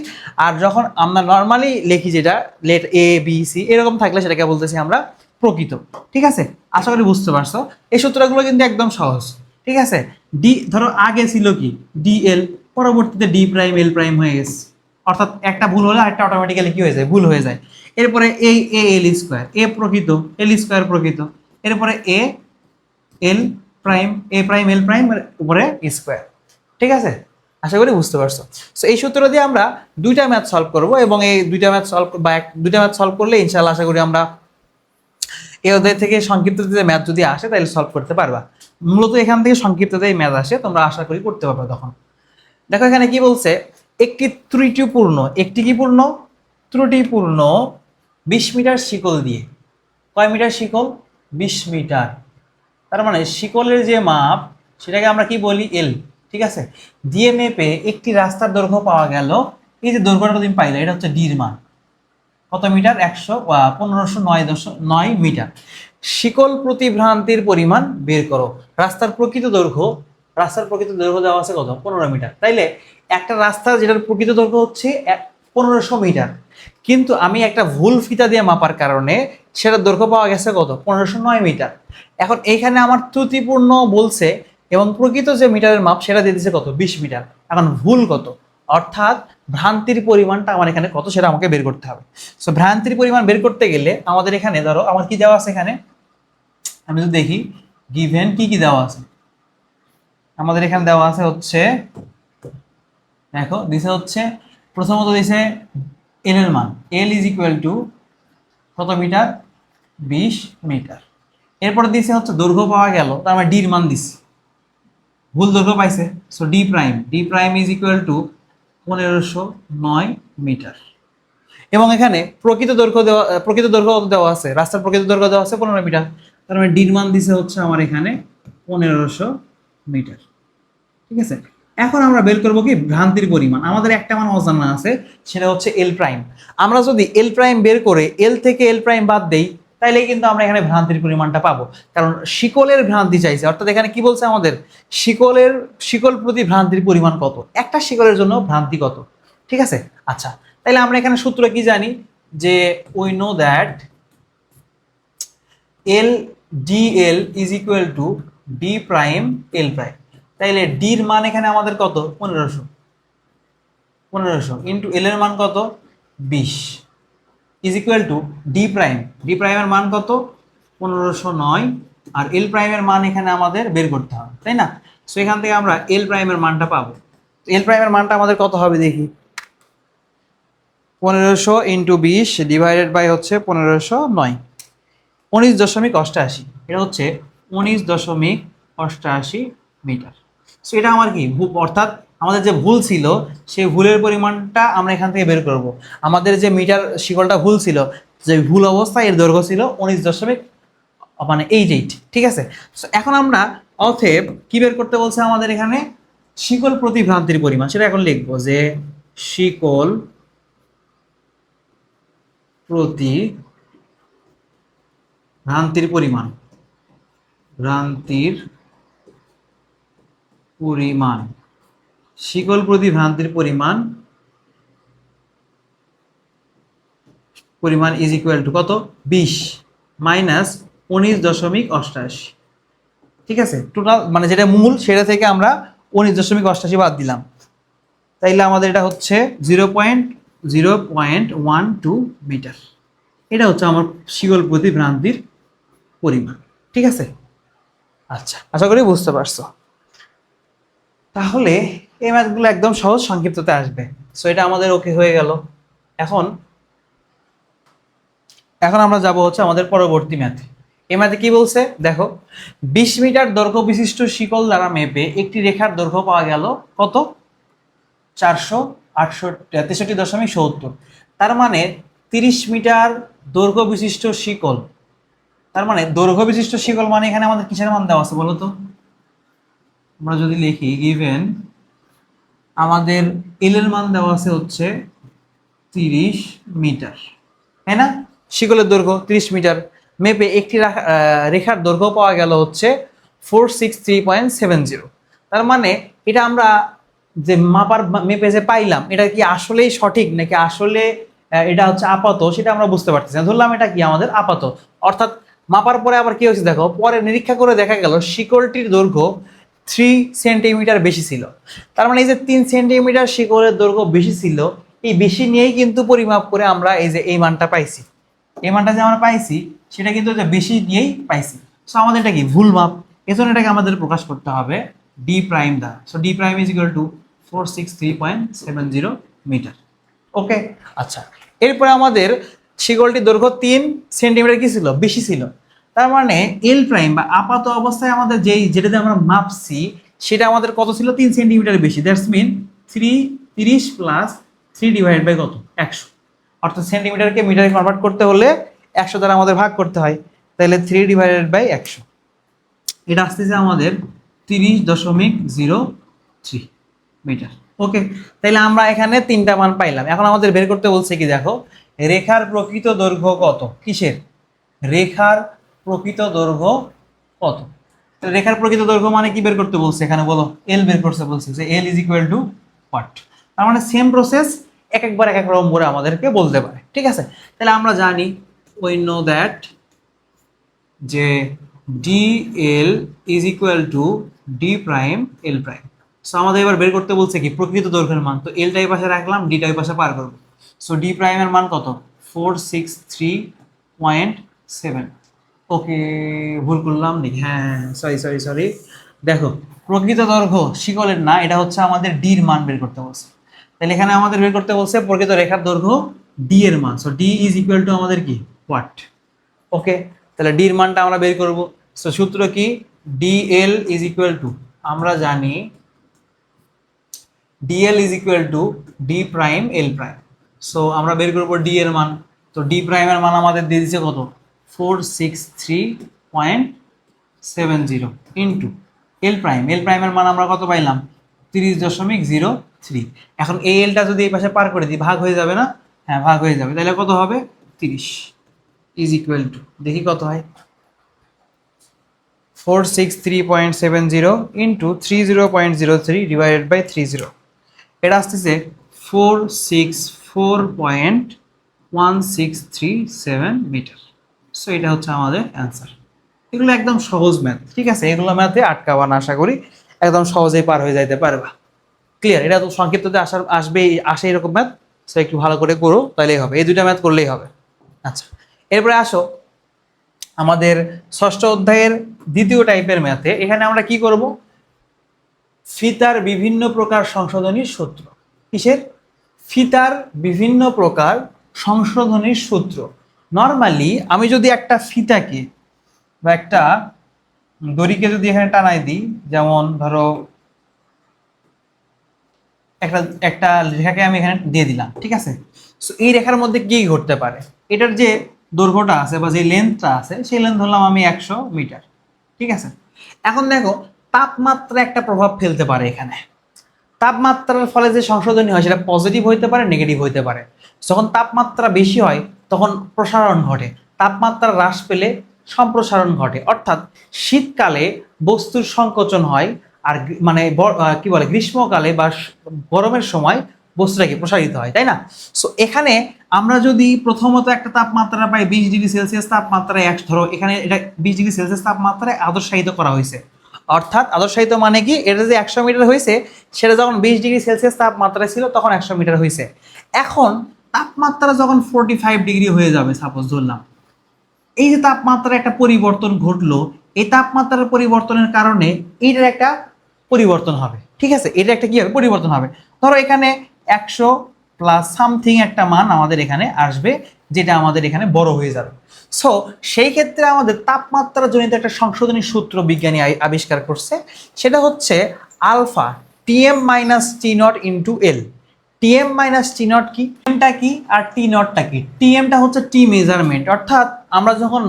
আর যখন আমরা নর্মালি লিখি যেটা লেট এ বি সি এরকম থাকলে সেটাকে বলতেছি আমরা প্রকৃত। ঠিক আছে, আশা করি বুঝতে পারছো। এই সূত্রগুলো কিন্তু একদম সহজ। ঠিক আছে, ডি ধরো আগে ছিল কি ডি এল, পরবর্তীতে ডি প্রাইম এল প্রাইম হয়ে গেছে, অর্থাৎ একটা ভুল হলে আরেকটা অটোমেটিক্যালি কি হয়ে যায়, ভুল হয়ে যায়। এরপরে এই এ এল স্কোয়ার, এ প্রকৃত, এল স্কোয়ার প্রকৃত, এরপরে এ এল প্রাইম, এ প্রাইম এল প্রাইম উপরে স্কোয়ার। ঠিক আছে, আশা করি বুঝতে পারছো। সো এই সূত্র দিয়ে আমরা দুইটা ম্যাথ সলভ করব, এবং এই দুইটা ম্যাথ সলভ বা দুইটা ম্যাথ সলভ করলে ইনশাআল্লাহ আশা করি আমরা এই অধ্যায় থেকে সংক্ষিপ্ততে ম্যাথ যদি আসে তাহলে সলভ করতে পারবা। মূলত এখান থেকে সংক্ষিপ্ততে ম্যাথ আসে, তোমরা আশা করি করতে পারবে তখন। দেখো এখানে কি বলছে, একটি ত্রুটিপূর্ণ 20 মিটার শিকল দিয়ে, কয় মিটার শিকল, 20 মিটার, তার মানে শিকলের যে মাপ সেটাকে আমরা কি বলি এল। ঠিক আছে, দিয়ে মেপে একটি রাস্তার দৈর্ঘ্য পাওয়া গেল। এই যে দৈর্ঘ্যটা তুমি পাইলে এটা হচ্ছে ডির মান, কত মিটার, 1509.9 মিটার। শিকল প্রতিভ্রান্তির পরিমাণ বের করো। রাস্তার প্রকৃত দৈর্ঘ্য দেওয়া আছে কত, 15 মিটার। তাইলে একটা রাস্তা যেটার প্রকৃত দৈর্ঘ্য হচ্ছে 1500 মিটার, কিন্তু আমি একটা ভুল ফিতা দিয়ে মাপার কারণে সেটার দৈর্ঘ্য পাওয়া গেছে কত, 1509 মিটার। এখন এইখানে আমার ত্রুটিপূর্ণ বলছে এবং প্রকৃত যে মিটারের মাপ সেটা দিয়ে দিচ্ছে কত, 20 মিটার। এখন ভুল কত, অর্থাৎ ভ্রান্তির পরিমাণটা আমার এখানে কত সেটা আমাকে বের করতে হবে। সো ভ্রান্তির পরিমাণ বের করতে গেলে আমাদের এখানে ধরো আমার কি দেওয়া আছে, এখানে আমি যদি দেখি গিভেন কি কি দেওয়া আছে, আমাদের এখানে দেওয়া আছে হচ্ছে, দেখো দিছে হচ্ছে প্রথমত দিছে এল এর মান, এল ইজ ইকুয়াল টু কত মিটার, 20 মিটার। এরপরে দিছে হচ্ছে দৈর্ঘ্য পাওয়া গেল, তার মানে ডির মান দিছি, ভুল দৈর্ঘ্য পাইছে। So D prime is equal to 1509 metre. এবং এখানে প্রকৃত দৈর্ঘ্য দেওয়া আছে, রাস্তার প্রকৃত দৈর্ঘ্য দেওয়া আছে 15 মিটার, তার মানে ডির মান দিছে হচ্ছে আমার এখানে 1500 মিটার। ঠিক আছে, এখন আমরা বের করবো কি ভ্রান্তির পরিমাণ। আমাদের একটা মান অজানা আছে, সেটা হচ্ছে এল প্রাইম। আমরা যদি এল প্রাইম বের করে এল থেকে এল প্রাইম বাদ দেই তাইলে কিন্তু আমরা এখানে ভ্রান্তির পরিমাণটা পাবো, কারণ শিকলের ভ্রান্তি চাইছে। অর্থাৎ এখানে কি বলছে আমাদের, শিকল প্রতি ভ্রান্তির পরিমাণ কত, একটা শিকলের জন্য ভ্রান্তি কত। ঠিক আছে, আচ্ছা তাইলে আমরা এখানে সূত্র কি জানি, যে we know that L D L is equal two D prime L prime. তাইলে ডির মান এখানে আমাদের কত, 1500 ইন্টু এল এর মান কত, 20 ইজ ইকুয়াল টু ডি প্রাইমের মান কত, 1509, আর এল প্রাইমের মান এখানে আমাদের বের করতে হবে, তাই না। সো এখান থেকে আমরা এল প্রাইমের মানটা পাবো। এল প্রাইমের মানটা আমাদের কত হবে দেখি, 1500 ইন্টু 20 ডিভাইডেড বাই হচ্ছে 1509, 19.88। এটা হচ্ছে 19.88 মিটার। সো এটা আমার কি, অর্থাৎ আমাদের যে ভুল ছিল সেই ভুলের পরিমাণটা আমরা এখান থেকে বের করব। আমাদের যে মিটার শিকলটা ভুল ছিল, যে ভুল অবস্থায় এর দৈর্ঘ্য ছিল 19.88। ঠিক আছে, সো এখন আমরা অতএব কি বের করতে বলছে আমাদের এখানে, শিকল প্রতি ভ্রান্তির পরিমাণ। সেটা এখন লিখবো যে শিকল প্রতি ভ্রান্তির পরিমাণ, শিকল প্রতি ভ্রান্তির পরিমাণ ইজ ইকুয়াল টু কত, 20 মাইনাস 19.88। ঠিক আছে, টোটাল মানে যেটা মূল সেটা থেকে আমরা 19.88 বাদ দিলাম, তাইলে আমাদের এটা হচ্ছে 0.12 মিটার। এটা হচ্ছে আমার শিকল প্রতি ভ্রান্তির পরিমাণ। ঠিক আছে, আচ্ছা আশা করি বুঝতে পারছো। তাহলে এই ম্যাথগুলো একদম সহজ, সংক্ষিপ্ততে আসবে। সো এটা আমাদের ওকে হয়ে গেল। এখন আমরা যাব হচ্ছে আমাদের পরবর্তী ম্যাথে। এই ম্যাথে কি বলছে দেখো, 20 মিটার দৈর্ঘ্য বিশিষ্ট শিকল দ্বারা মেপে একটি রেখার দৈর্ঘ্য পাওয়া গেল কত, 463.70। তার মানে 30 মিটার দৈর্ঘ্য বিশিষ্ট শিকল, তার মানে দৈর্ঘ্য বিশিষ্ট শিকল মানে এখানে আমাদের কিসের মান দেওয়া আছে বলো তো। আমরা যদি লিখি গিভেন, আমাদের এল এর মান দেওয়া আছে হচ্ছে 30 মিটার, তাই না। শিকলের দৈর্ঘ্য 30 মিটার, মেপে একটি রেখার দৈর্ঘ্য পাওয়া গেল হচ্ছে 463.70। তার মানে এটা আমরা যে মেপে যে পাইলাম এটা কি আসলেই সঠিক নাকি আসলে এটা হচ্ছে আপাত, সেটা আমরা বুঝতে পারতেছি না। ধরলাম এটা কি আমাদের আপাত, অর্থাৎ মাপার পরে আবার কি হয়েছে দেখো, পরে নিরীক্ষা করে দেখা গেল শিকলটির দৈর্ঘ্য 3 সেন্টিমিটার বেশি ছিল। তার মানে এই যে 3 সেন্টিমিটার শিকলের দৈর্ঘ্য বেশি ছিল, এই বেশি নিয়েই কিন্তু পরিমাপ করে আমরা এই যে এই মানটা পাইছি। এই মানটা যে আমরা পাইছি সেটা কিন্তু বেশি নিয়েই পাইছি। সো আমাদের এটা কি ভুল মাপ, এজন্য এটাকে আমাদের প্রকাশ করতে হবে ডি প্রাইম দ্বারা। So D prime is equal to 463.70 metre. Okay, আচ্ছা, এরপরে আমাদের শিকলটির দৈর্ঘ্য 3 সেন্টিমিটার কি ছিল, বেশি ছিল। তার মানে এল প্রাইম বা আপাত অবস্থায় আমাদের যেটাতে আমরা মাপছি সেটা আমাদের কত ছিল, 3 সেন্টিমিটার বেশি। That's mean 30 plus 3 divide by কত, 100। অর্থাৎ সেন্টিমিটারকে মিটারে কনভার্ট করতে হলে 100 দ্বারা আমাদের ভাগ করতে হয়, তাহলে 3 ডিভাইডেড বাই 100, এটা আসতেছে আমাদের 30.03 মিটার। ওকে, তাহলে আমরা এখানে 3টা মান পাইলাম। এখন আমাদের বের করতে বলছে কি দেখো, রেখার প্রকৃত দৈর্ঘ্য কত, কিসের, রেখার প্রকৃত দৈর্ঘ্য কত। রেখার প্রকৃত দৈর্ঘ্য মানে কি বের করতে বলছে এখানে বলো, এল বের করতে বলছে, যে এল ইজ ইকুয়াল টু হোয়াট। তার মানে সেম প্রসেস একবার এক এক রকম করে আমাদেরকে বলতে পারে, ঠিক আছে। তাহলে আমরা জানি উই নো দ্যাট যে D L is equal two D prime L prime. So আমাদের এবার বের করতে বলছে কি প্রকৃত দৈর্ঘ্যের মান, তো এলটা এই পাশে রাখলাম, ডিটা এই পাশে পার করবো। সো ডি প্রাইমের মান কত, 463.7। ওকে, ভুল করলাম নাকি, হ্যাঁ সরি, দেখো প্রকৃত দৈর্ঘ্য শিকলের না, এটা হচ্ছে আমাদের ডির মান বের করতে বলছে। তাহলে এখানে আমাদের বের করতে বলছে প্রকৃত রেখার দৈর্ঘ্য ডি এর মান। So D is equal two আমাদের কি হোয়াট। ওকে, তাহলে ডির মানটা আমরা বের করব। সো সূত্র কি, ডিএল ইজ ইকুয়াল টু, আমরা জানি DL is equal two D prime L prime. So আমরা বের করবো ডি এর মান। তো ডি প্রাইমের মান আমাদের দিয়ে দিচ্ছে কত, 463.70 ইন্টু এল প্রাইম। এল প্রাইমের মান আমরা কত পাইলাম, 30.03। এখন এই এলটা যদি এই পাশে পার করে দিই ভাগ হয়ে যাবে না, হ্যাঁ ভাগ হয়ে যাবে, তাহলে কত হবে 30 ইজ ইকুয়াল টু, দেখি কত হয়, 463.70 ইন্টু 30.03 ডিভাইডেড বাই 30, এটা আসতেছে 464.1637 মিটার। সো এটা হচ্ছে আমাদের অ্যান্সার। এগুলো একদম সহজ ম্যাথ, ঠিক আছে, এগুলো ম্যাথে আটকাবা না, আশা করি একদম সহজেই পার হয়ে যাইতে পারবা। ক্লিয়ার, এটা তো সংক্ষিপ্ততে আসে এরকম ম্যাথ। সো একটু ভালো করে করো, তাহলেই হবে, এই দুইটা ম্যাথ করলেই হবে। আচ্ছা, এরপরে আসো আমাদের ষষ্ঠ অধ্যায়ের দ্বিতীয় টাইপের ম্যাথে। এখানে আমরা কি করব, ফিতার বিভিন্ন প্রকার সংশোধনীর সূত্র। কিসের, ফিতার বিভিন্ন প্রকার সংশোধনীর সূত্র। নর্মালি আমি যদি একটা ফিতাকে বা একটা দড়িকে যদি এখানে টানাই দিই, যেমন ধরো একটা একটা রেখাকে আমি এখানে দিয়ে দিলাম, ঠিক আছে। সো এই রেখার মধ্যে কি ঘটতে পারে, এটার যে দৈর্ঘ্যটা আছে বা যে লেন্থটা আছে সেই লেন্থ ধরলাম আমি 100 মিটার, ঠিক আছে। এখন দেখো তাপমাত্রা একটা প্রভাব ফেলতে পারে এখানে। তাপমাত্রার ফলে যে সংশোধনী হয় সেটা পজিটিভ হইতে পারে, নেগেটিভ হইতে পারে। যখন তাপমাত্রা বেশি হয় তখন প্রসারণ ঘটে, তাপমাত্রা হ্রাস পেলে সম্প্রসারণ ঘটে। অর্থাৎ শীতকালে বস্তুর সংকোচন হয়, আর মানে কি বলে গ্রীষ্মকালে বা গরমের সময় বস্তুটা কি প্রসারিত হয়, তাই না। সো এখানে আমরা যদি প্রথমত একটা তাপমাত্রা পাই 20 ডিগ্রি সেলসিয়াস তাপমাত্রায়, ধরো এখানে এটা 20 ডিগ্রি সেলসিয়াস তাপমাত্রায় আদর্শায়িত করা হয়েছে। অর্থাৎ আদর্শায়িত মানে কি, এটা যে 100 মিটার হয়েছে সেটা যখন 20 ডিগ্রি সেলসিয়াস তাপমাত্রায় ছিল তখন 100 মিটার হয়েছে। এখন তাপমাত্রা যখন 45 ডিগ্রি হয়ে যাবে, সাপোজ ধরলাম, এই যে তাপমাত্রার একটা পরিবর্তন ঘটলো, এই তাপমাত্রার পরিবর্তনের কারণে এইটার একটা পরিবর্তন হবে, ঠিক আছে, এটা একটা কি হবে, পরিবর্তন হবে। ধরো এখানে 100 প্লাস সামথিং একটা মান আমাদের এখানে আসবে, যেটা আমাদের এখানে বড় হয়ে যাবে। সো সেই ক্ষেত্রে আমাদের তাপমাত্রা জনিত একটা সংশোধনী সূত্র বিজ্ঞানী আবিষ্কার করছে, সেটা হচ্ছে alpha TM minus T nought into L. TM minus T nought কি, টিএমটা কি আর টি নটটা কি। টিএমটা হচ্ছে টি মেজারমেন্ট, অর্থাৎ আমরা যখন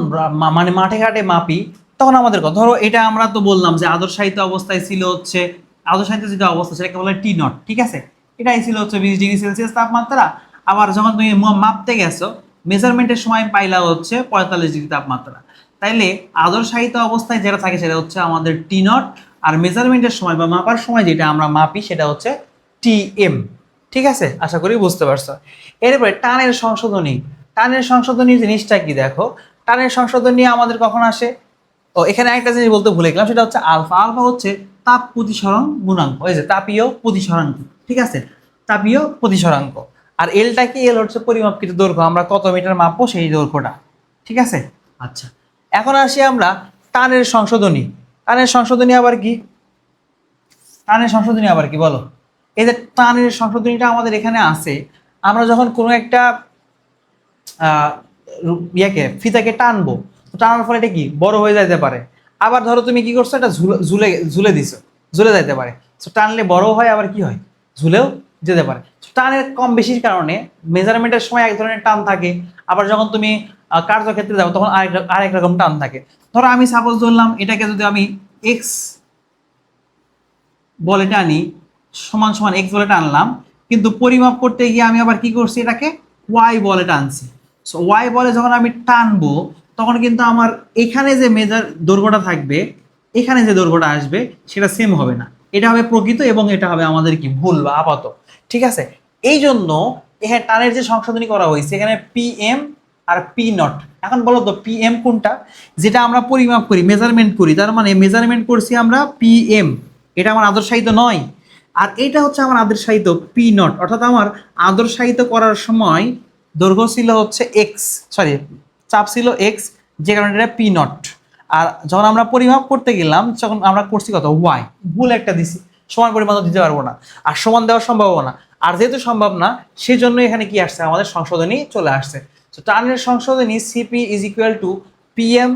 মানে মাঠে ঘাটে মাপি তখন আমাদের কথা, ধরো এটা আমরা তো বললাম যে আদর্শায়িত অবস্থায় ছিল হচ্ছে, আদর্শায়িত যেটা অবস্থা সেটাকে বলে টি নট, ঠিক আছে, এটাই ছিল হচ্ছে 20 ডিগ্রি সেলসিয়াস তাপমাত্রা। আবার যখন তুমি মাপতে গেছো মেজারমেন্টের সময় পাইলা হচ্ছে 45 ডিগ্রি তাপমাত্রা। তাইলে আদর্শায়িত অবস্থায় যেটা থাকে সেটা হচ্ছে আমাদের টি নট, আর মেজারমেন্টের সময় বা মাপার সময় যেটা আমরা মাপি সেটা হচ্ছে টি এম। ঠিক আছে, আশা করি বুঝতে পারছো। এরপরে টানের সংশোধনী। টানের সংশোধনী জিনিসটা কি দেখো, টানের সংশোধনী আমাদের কখন আসে, ও এখানে একটা জিনিস বলতে ভুলে গেলাম, সেটা হচ্ছে আলফা। আলফা হচ্ছে তাপ প্রতিসরণ গুণাঙ্ক, ওই যে তাপীয় প্রতিসরাঙ্ক। ঠিক আছে, তাপীয় প্রতিসরাঙ্ক। আর এলটা কি, এল হচ্ছে পরিমাপকৃত দৈর্ঘ্য, আমরা কত মিটার মাপবো সেই দৈর্ঘ্যটা। ঠিক আছে, আচ্ছা এখন আসি আমরা টানের সংশোধনী। টানের সংশোধনী আবার কি, টানের সংশোধনী আবার কি বলো। এই যে টানের সংশোধনীটা আমাদের এখানে আছে, আমরা যখন কোনো একটা ইয়াকে ফিতাকে টানবো, তো টানার ফলে এটা কি বড় হয়ে যাইতে পারে। আবার ধরো তুমি কি করছো, এটা ঝুলে ঝুলে দিছো, ঝুলে যাইতে পারে। তো টানলে বড় হয়, আবার কি হয়, ঝুলেও যেতে পারে। টানের কম বেশির কারণে মেজারমেন্টের সময় এক ধরনের টান থাকে, আবার যখন তুমি কার্যক্ষেত্রে যাও তখন আরেক রকম টান থাকে। ধরো আমি সাপোজ ধরলাম এটাকে যদি আমি এক্স বলে টানি, সমান সমান এক্স বলে টানলাম, কিন্তু পরিমাপ করতে গিয়ে আমি আবার কি করছি, এটাকে ওয়াই বলে টানছি। সো ওয়াই বলে যখন আমি টানবো, তখন কিন্তু আমার এখানে যে মেজার দৈর্ঘ্যটা থাকবে, এখানে যে দৈর্ঘ্যটা আসবে সেটা সেম হবে না, এটা হবে প্রকৃত এবং এটা হবে আমাদের কি ভুল বা আপাত। ঠিক আছে, এই জন্য এখানে টানের যে সংশোধনী করা হয়েছে, এখানে P M R P nought. এখন বলো তো পি এম কোনটা, যেটা আমরা পরিমাপ করি, মেজারমেন্ট করি, তার মানে মেজারমেন্ট করছি আমরা পি এম, এটা আমার আদর্শায়িত নয়। আর এটা হচ্ছে আমার আদর্শায়িত পি নট, অর্থাৎ আমার আদর্শায়িত করার সময় দৈর্ঘ্য ছিল হচ্ছে এক্স, সরি চাপ ছিল এক্স, যে কারণে এটা পি নট। আর যখন আমরা পরিমাপ করতে গেলাম তখন আমরা করছি কত ওয়াই, ভুল একটা দিছি, সমান পরিমাণ তো দিতে পারবো না, আর সমান দেওয়া সম্ভব না। আর যেহেতু সম্ভব না, সেই জন্য এখানে কি আসছে, আমাদের সংশোধনী চলে আসছে। তো টানের সংশোধনী CP is equal to P M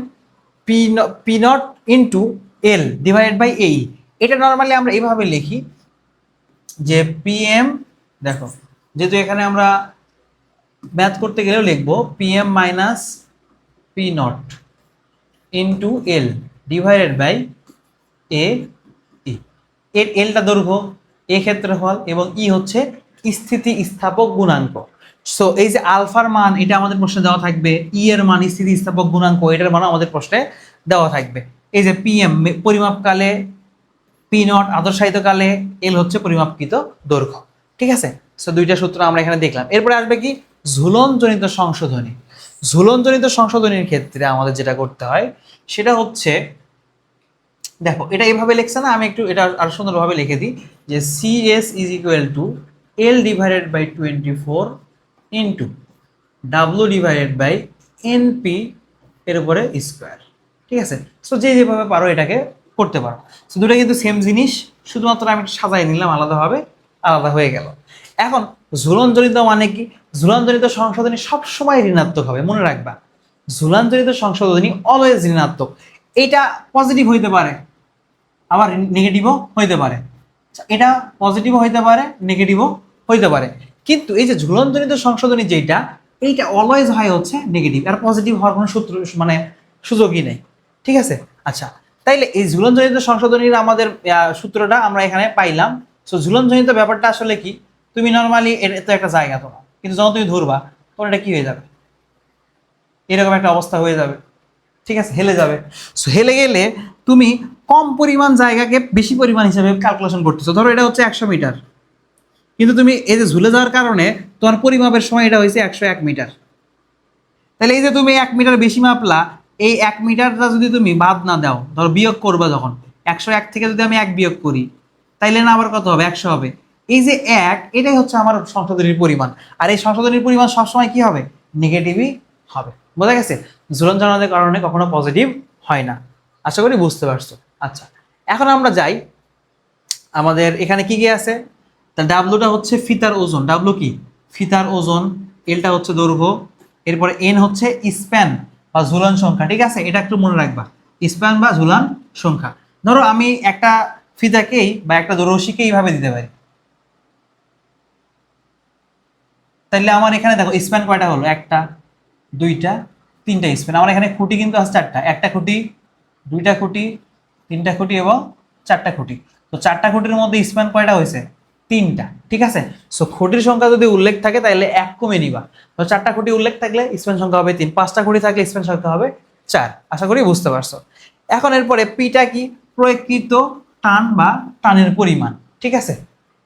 P nought into L divided by এই। এটা নর্মালি আমরা এইভাবে লিখি যে পি এম, দেখো যেহেতু এখানে আমরা ম্যাথ করতে গেলেও লিখবো P M minus P nought into L divided by A E. এর এলটা দৈর্ঘ্য, এ ক্ষেত্রফল, এবং ই হচ্ছে স্থিতি স্থাপক গুণাঙ্ক। সো এই যে আলফার মান এটা আমাদের প্রশ্নে দেওয়া থাকবে, ই এর মান স্থিতি স্থাপক গুণাঙ্ক, এটার মান আমাদের প্রশ্নে দেওয়া থাকবে। এই যে পি এম পরিমাপকালে, পি নট আদর্শায়িতকালে, এল হচ্ছে পরিমাপকৃত দৈর্ঘ্য। ঠিক আছে, সো দুইটা সূত্র আমরা এখানে দেখলাম। এরপরে আসবে কি ঝুলনজনিত সংশোধনী। ঝুলনজনিত সংশোধনীর ক্ষেত্রে আমাদের যেটা করতে হয় সেটা হচ্ছে, দেখো এটা এইভাবে লিখছে না, আমি একটু এটা আরো সুন্দরভাবে লিখে দিই যে CS is equal to L divided by 24 into W divided by NP এর উপরে স্কোয়ার। ঠিক আছে, সো যে যেভাবে পারো এটাকে করতে পারো। সো দুটো কিন্তু সেম জিনিস, শুধুমাত্র আমি সাজাই নিলাম আলাদাভাবে, আলাদা হয়ে গেল। এখন ঝুলনজনিত মানে কি, ঝুলনজনিত সংশোধনী সবসময় ঋণাত্মক হবে, মনে রাখবা। ঝুলনজনিত সংশোধনী অলওয়েজ ঋণাত্মক। এটা পজিটিভ হইতে পারে, আবার নেগেটিভও হইতে পারে, এটা পজিটিভও হইতে পারে, নেগেটিভও হইতে পারে। কিন্তু এই যে ঝুলনজনিত সংশোধনী যেটা, এইটা অলওয়েজ হয় হচ্ছে নেগেটিভ, আর পজিটিভ হওয়ার কোনো সূত্র মানে সুযোগই নেই। ঠিক আছে, আচ্ছা তাইলে এই ঝুলনজনিত সংশোধনীর আমাদের সূত্রটা আমরা এখানে পাইলাম। সো ঝুলনজনিত ব্যাপারটা আসলে কি, তুমি নর্মালি এটা তো একটা জায়গা তোমার, কিন্তু যখন তুমি ধরবা তখন এটা কি হয়ে যাবে, এরকম একটা অবস্থা হয়ে যাবে। ঠিক আছে, হেলে যাবে। সো হেলে গেলে তুমি কম পরিমাণ জায়গাকে বেশি পরিমাণ হিসাবে ক্যালকুলেশন করতেছো। ধরো এটা হচ্ছে 100 মিটার, কিন্তু তুমি এই যে ঝুলে যাওয়ার কারণে তোমার পরিমাপের সময় এটা হয়েছে 101 মিটার। তাহলে এই যে তুমি 1 মিটার বেশি মাপলা, এই 1 মিটারটা যদি তুমি বাদ না দাও, ধরো বিয়োগ করবা, যখন 101 থেকে যদি আমি 1 বিয়োগ করি, তাইলে না আবার কত হবে, 100 হবে। এই যে 1, এটাই হচ্ছে আমার সংশোধনীর পরিমাণ, আর এই সংশোধনীর পরিমাণ সবসময় কি হবে, নেগেটিভই হবে। বোঝা গেছে, ঝুলন জানানোর কারণে কখনো পজিটিভ হয় না। আশা করি বুঝতে পারছো। আচ্ছা এখন আমরা যাই, আমাদের এখানে কি কি আছে, তা ডাব্লুটা হচ্ছে ফিতার ওজন, ডাব্লু কি ফিতার ওজন, এলটা হচ্ছে দৈর্ঘ্য, এরপরে এন হচ্ছে স্প্যান বা ঝুলন সংখ্যা। ঠিক আছে, এটা একটু মনে রাখবা, স্প্যান বা ঝুলন সংখ্যা। ধরো আমি একটা ফিতাকেই বা একটা রশিকে এইভাবে দিতে পারি, তাইলে আমার এখানে দেখো স্প্যান কয়টা হলো, একটা, দুইটা, তিনটা স্প্যান। আমার এখানে খুঁটি কিন্তু আছে চারটা, একটা খুঁটি, দুইটা খুঁটি, তিনটা খুঁটি এবং চারটা খুঁটি। তো চারটা খুঁটির মধ্যে স্প্যান কয়টা হয়েছে, তিনটা। ঠিক আছে, সো খুঁটির সংখ্যা যদি উল্লেখ থাকে তাহলে 1 কমে নিবা। তো চারটা খুঁটি উল্লেখ থাকলে স্প্যান সংখ্যা হবে 3, 5টা খুঁটি থাকলে স্প্যান সংখ্যা হবে 4। আশা করি বুঝতে পারছো। এখন এরপরে পিটা কি, প্রয়োগকৃত টান বা টানের পরিমাণ, ঠিক আছে।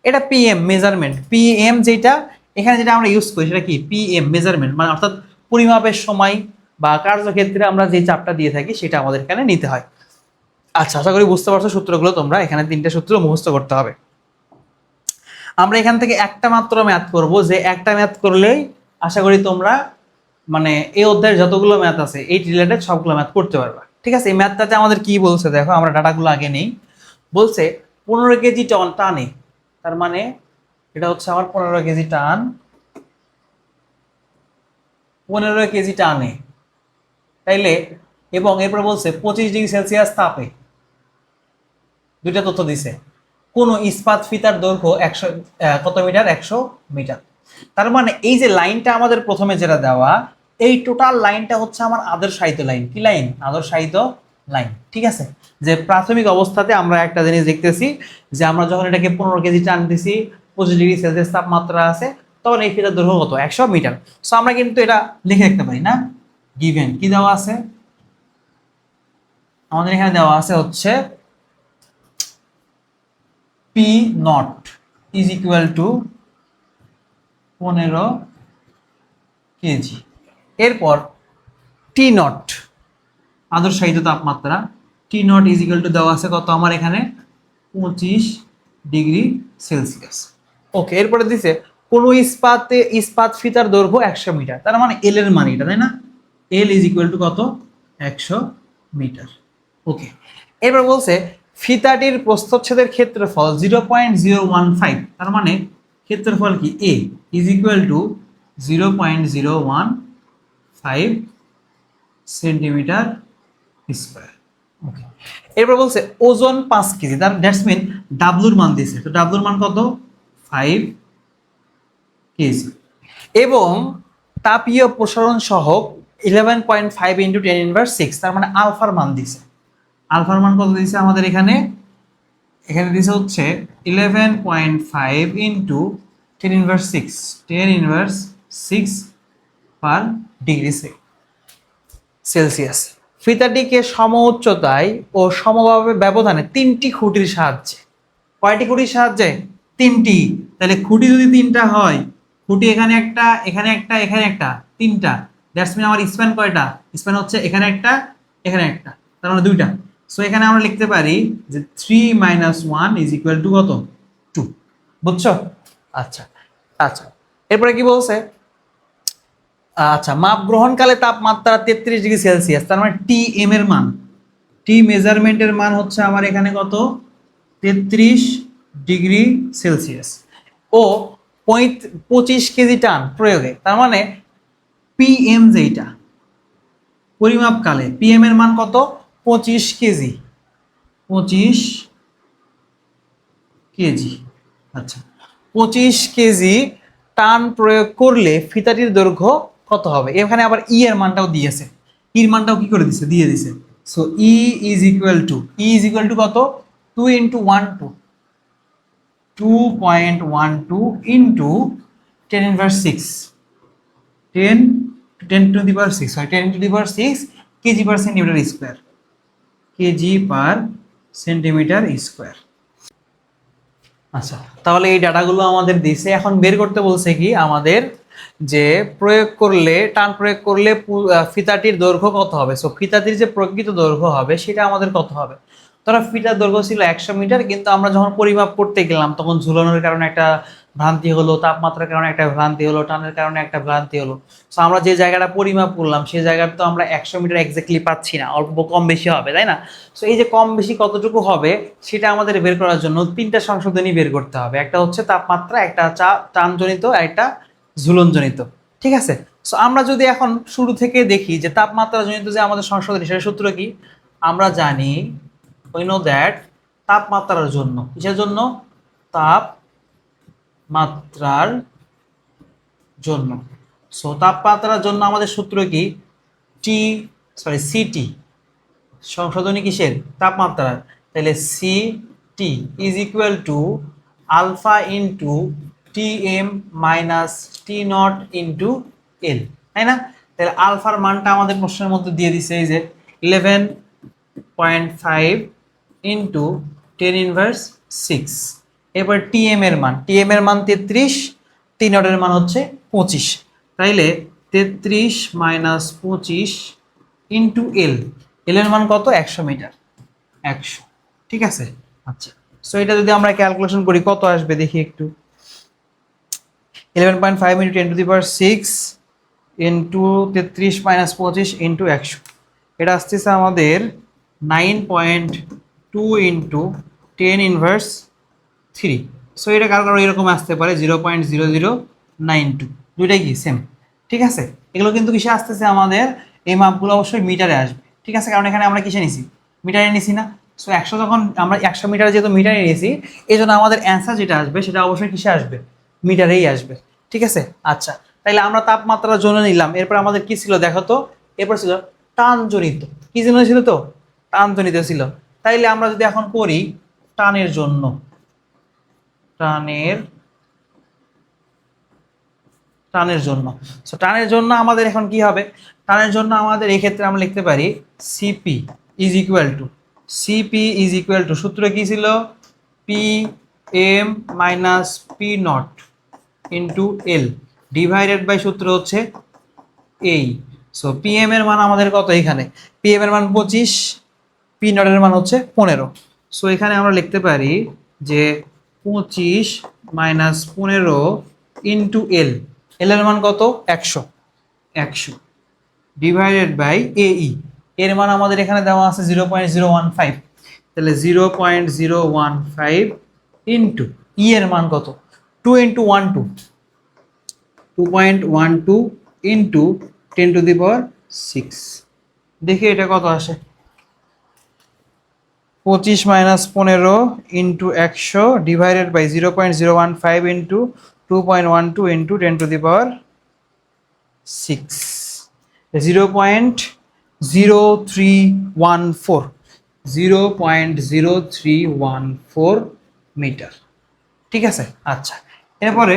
এটা পিএম মেজারমেন্ট, পিএম যেটা এখানে যেটা আমরা ইউজ করি সেটা কি পিএম মেজারমেন্ট, মানে অর্থাৎ পরিমাপের সময় বা কার্যক্ষেত্রে আমরা যে চাপটা দিয়ে থাকি সেটা আমাদের এখানে নিতে হয়। আচ্ছা, আশা করি বুঝতে পারছো সূত্রগুলো। তোমরা এখানে 3টে সূত্র মুখস্থ করতে হবে। আমরা এখান থেকে একটা মাত্র ম্যাথ করব, যে একটা ম্যাথ করলেই আশা করি তোমরা মানে এই অধ্যায়ের যতগুলো ম্যাথ আছে এই রিলেটেড সবগুলো ম্যাথ করতে পারবা, ঠিক আছে। এই ম্যাথটাতে আমাদের কি বলছে দেখো, আমরা ডাটাগুলো আগে নেই। বলছে 15 কেজি টানে, তার মানে এটা হচ্ছে আমার 15 কেজি টান, 15 কেজি টানে, তাইলে এবং এরপর বলছে 25°C তাপে, দুইটা তথ্য দিছে। কোন ইস্পাত ফিতার দৈর্ঘ্য 100 কত মিটার, 100 মিটার। তার মানে এই যে লাইনটা আমাদের প্রথমে যেটা দেওয়া, এই টোটাল লাইনটা হচ্ছে আমার আদর্শায়িত লাইন। কি লাইন? আদর্শায়িত লাইন, ঠিক আছে। যে প্রাথমিক অবস্থাতে আমরা একটা জিনিস দেখতেছি যে আমরা যখন এটাকে 15 কেজি টান দিছি, 25°C তাপমাত্রা আছে, তখন এই ফিতার দৈর্ঘ্য কত? 100 মিটার। সো আমরা কিন্তু এটা লিখে রাখতে পারি না, গিভেন কি দেওয়া আছে আমাদের এখানে, দেওয়া আছে হচ্ছে P not is equal two 15 KG. এরপর টি নট আদর্শায়িত তাপমাত্রা, টি নট ইজ ইকুয়াল টু দেওয়া আছে কত আমার এখানে 25°C। ওকে, এরপরে দিছে কোন ইস্পাত ফিতার দৈর্ঘ্য 100 মিটার, তার মানে এল এর মান এটা, তাই না? এল ইজ ইকুয়াল টু কত? 100 মিটার। ওকে, এরপর বলছে ফিতাটির প্রস্থচ্ছেদের ক্ষেত্রফল 0.015, তার মানে ক্ষেত্রফল কি A is equal to 0.015 centimetre square. Okay, এরপর বলছে ওজন 5 কেজি, তার দ্যাটস মিন ডাব্লুর মান দিয়েছে, তো ডাব্লুর মান কত? 5 কেজি। এবং তাপীয় প্রসারণ সহগ 11.5 ইন্টু 10⁻⁶, তার মানে আলফার মান দিছে। আলফার মান কত দিছে আমাদের এখানে? এখানে দিছে হচ্ছে 11.5 ইন্টু 10⁻⁶ পার ডিগ্রি সেলসিয়াস। ফিতাটিকে সম উচ্চতায় ও সমভাবে ব্যবধানে 3টি খুঁটির সাহায্যে, কয়টি খুঁটির সাহায্যে? 3টি। তাহলে খুঁটি যদি 3টা হয়, খুঁটি এখানে একটা, এখানে একটা, এখানে একটা, 3টা, দ্যাটস মিন আমার স্প্যান কয়টা? স্প্যান হচ্ছে এখানে একটা, এখানে একটা, তার মানে 2টা। সো এখানে আমরা লিখতে পারি যে 3 - 1 ইজ ইকুয়াল টু কত? 2। বুঝছো? আচ্ছা আচ্ছা, এরপরে কি বলছে? আচ্ছা, মাপ গ্রহণকালে তাপমাত্রা 33°C, তার মানে টি এম এর মান, টি মেজারমেন্টের মান হচ্ছে আমার এখানে কত? 33°C ও 25 কেজি টান প্রয়োগে, তার মানে পিএম যেটা পরিমাপকালে পিএম এর মান কত? 25 কেজি, 25 কেজি। আচ্ছা, 25 কেজি টান প্রয়োগ করলে ফিতাটির দৈর্ঘ্য কত হবে? এখানে আবার ই এর মানটাও দিয়েছে, ইর মানটাও কি করে দিছে? দিয়ে দিছে। So E is equal to কত? 2 ইন্টু 12, 2.12 ইন্টু 10⁻⁶, 10 sorry 10⁻⁶ কেজি পার সেন্টিমিটার স্কোয়ার, কেজি পার সেন্টিমিটার স্কোয়ার। আচ্ছা, তাহলে এই ডাটাগুলো আমাদের দিছে। এখন বের করতে বলছে কি আমাদের, যে প্রয়োগ করলে, টান প্রয়োগ করলে ফিতাটির দৈর্ঘ্য কত হবে। সো ফিতাটির যে প্রকৃত দৈর্ঘ্য হবে সেটা আমাদের কত হবে। ধরো ফিতার দৈর্ঘ্য ছিল 100 মিটার, কিন্তু আমরা যখন পরিমাপ করতে গেলাম তখন ঝুলানোর কারণে একটা ভ্রান্তি হলো, তাপমাত্রার কারণে একটা ভ্রান্তি হলো, টানের কারণে একটা ভ্রান্তি হলো। সো আমরা যে জায়গাটা পরিমাপ করলাম সেই জায়গাটা তো আমরা 100 মিটার এক্স্যাক্টলি পাচ্ছি না, অল্প কম বেশি হবে, তাই না? সো এই যে কম বেশি কতটুকু হবে সেটা আমাদের বের করার জন্য 3টা সংশোধনী বের করতে হবে। একটা হচ্ছে তাপমাত্রা, একটা টানজনিত, একটা ঝুলনজনিত, ঠিক আছে। সো আমরা যদি এখন শুরু থেকে দেখি যে তাপমাত্রা জনিত যে আমাদের সংশোধনী, সেটা সূত্র কি? আমরা জানি we know that তাপমাত্রার জন্য, কিসের জন্য? তাপমাত্রার জন্য। সো তাপমাত্রার জন্য আমাদের সূত্র কি? সিটি সংশোধনী কিসের? তাপমাত্রার। তাহলে CT is equal to alpha into T M minus T nought into L, তাই না? তাহলে আলফার মানটা আমাদের প্রশ্নের মধ্যে দিয়ে দিছে এই যে 11.5 ইন্টু 10⁻6। এবার টিএম এর মান, টিএম এর মান 33, টি নটের মান হচ্ছে 25। তাইলে 33 মাইনাস 25 ইন্টু এল, এল এর মান কত? 100 মিটার, 100। ঠিক আছে, আচ্ছা। সো এটা যদি আমরা ক্যালকুলেশন করি কত আসবে দেখি একটু। 11.5 ইন্টু 10⁻6 ইন্টু 33 মাইনাস 25 ইন্টু 100, এটা আসতেছে আমাদের 9.2 ইন্টু 10⁻3। সো এটা কারো কারো এরকম আসতে পারে 0.0092, দুইটাই কি সেম। ঠিক আছে, এগুলো কিন্তু কিসে আসতেছে আমাদের, এই মাপগুলো অবশ্যই মিটারে আসবে। ঠিক আছে, কারণ এখানে আমরা কিসে নিছি? মিটারে নিছি না। সো 100 যখন আমরা 100 মিটার যেহেতু মিটারে নিয়েছি, এই জন্য আমাদের অ্যান্সার যেটা আসবে সেটা অবশ্যই কিসে আসবে? মিটারেই আসবে। ঠিক আছে, আচ্ছা। তাইলে আমরা তাপমাত্রার জন্য নিলাম, এরপর আমাদের কি ছিল দেখো তো? এরপর ছিল টানজনিত। কি জন্য ছিল তো? টানজনিত ছিল। তাইলে আমরা যদি এখন করি টানের জন্য, টানের টানের জন্য, সো টানের জন্য আমাদের এখন কি হবে? টানের জন্য আমাদের এই ক্ষেত্রে আমরা লিখতে পারি CP is equal to, CP is equal to, সূত্র কি ছিল? P M minus P nought into L divided by সূত্র হচ্ছে এই। সো পি এম এর মান আমাদের কত? এখানে পি এম এর মান 25, পি নটের মান হচ্ছে 15। সো এখানে আমরা লিখতে পারি যে 25 মাইনাস 15 ইন্টু এল, এল এর মান কত? 100, 100 ডিভাইডেড বাই এই, এর মান আমাদের এখানে দেওয়া আছে 0.015। তাহলে 0.015 ইন্টু ই এর মান কত? 2 ইন্টু 12, 2.12 ইন্টু 10⁻6। দেখি এটা কত আসে। 25 minus 15 into 100 divided by 0.015 into 2.12 into 10⁻6, 0.0314, 0.0314 metre. ঠিক আছে, আচ্ছা। এরপরে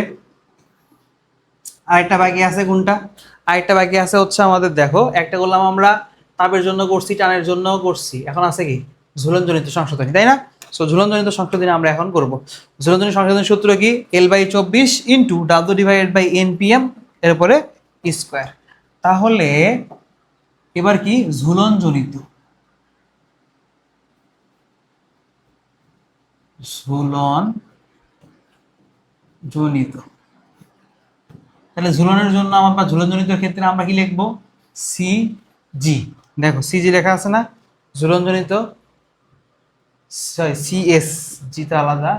আরেকটা বাকি আছে, কোনটা? আরেকটা বাকি আছে হচ্ছে আমাদের, দেখো একটা করলাম আমরা তাপের জন্য করছি, টানের জন্য করছি, এখন আছে কি ঝুলনজনিত সংশোধনী, তাই না? সো ঝুলনজনিত সংশোধনী আমরা এখন করব। ঝুলনজনিত সংশোধনী সূত্র কি? L/24 into W divided by NPM এরপরে স্কোয়ার। তাহলে এবার কি ঝুলনজনিত, ঝুলনজনিত, তাহলে ঝুলনের জন্য আমার বা ঝুলনজনিত ক্ষেত্রে আমরা কি লিখবো? সিজি। দেখো সিজি লেখা আছে না? ঝুলনজনিত, সিএস, জিটা আলাদা,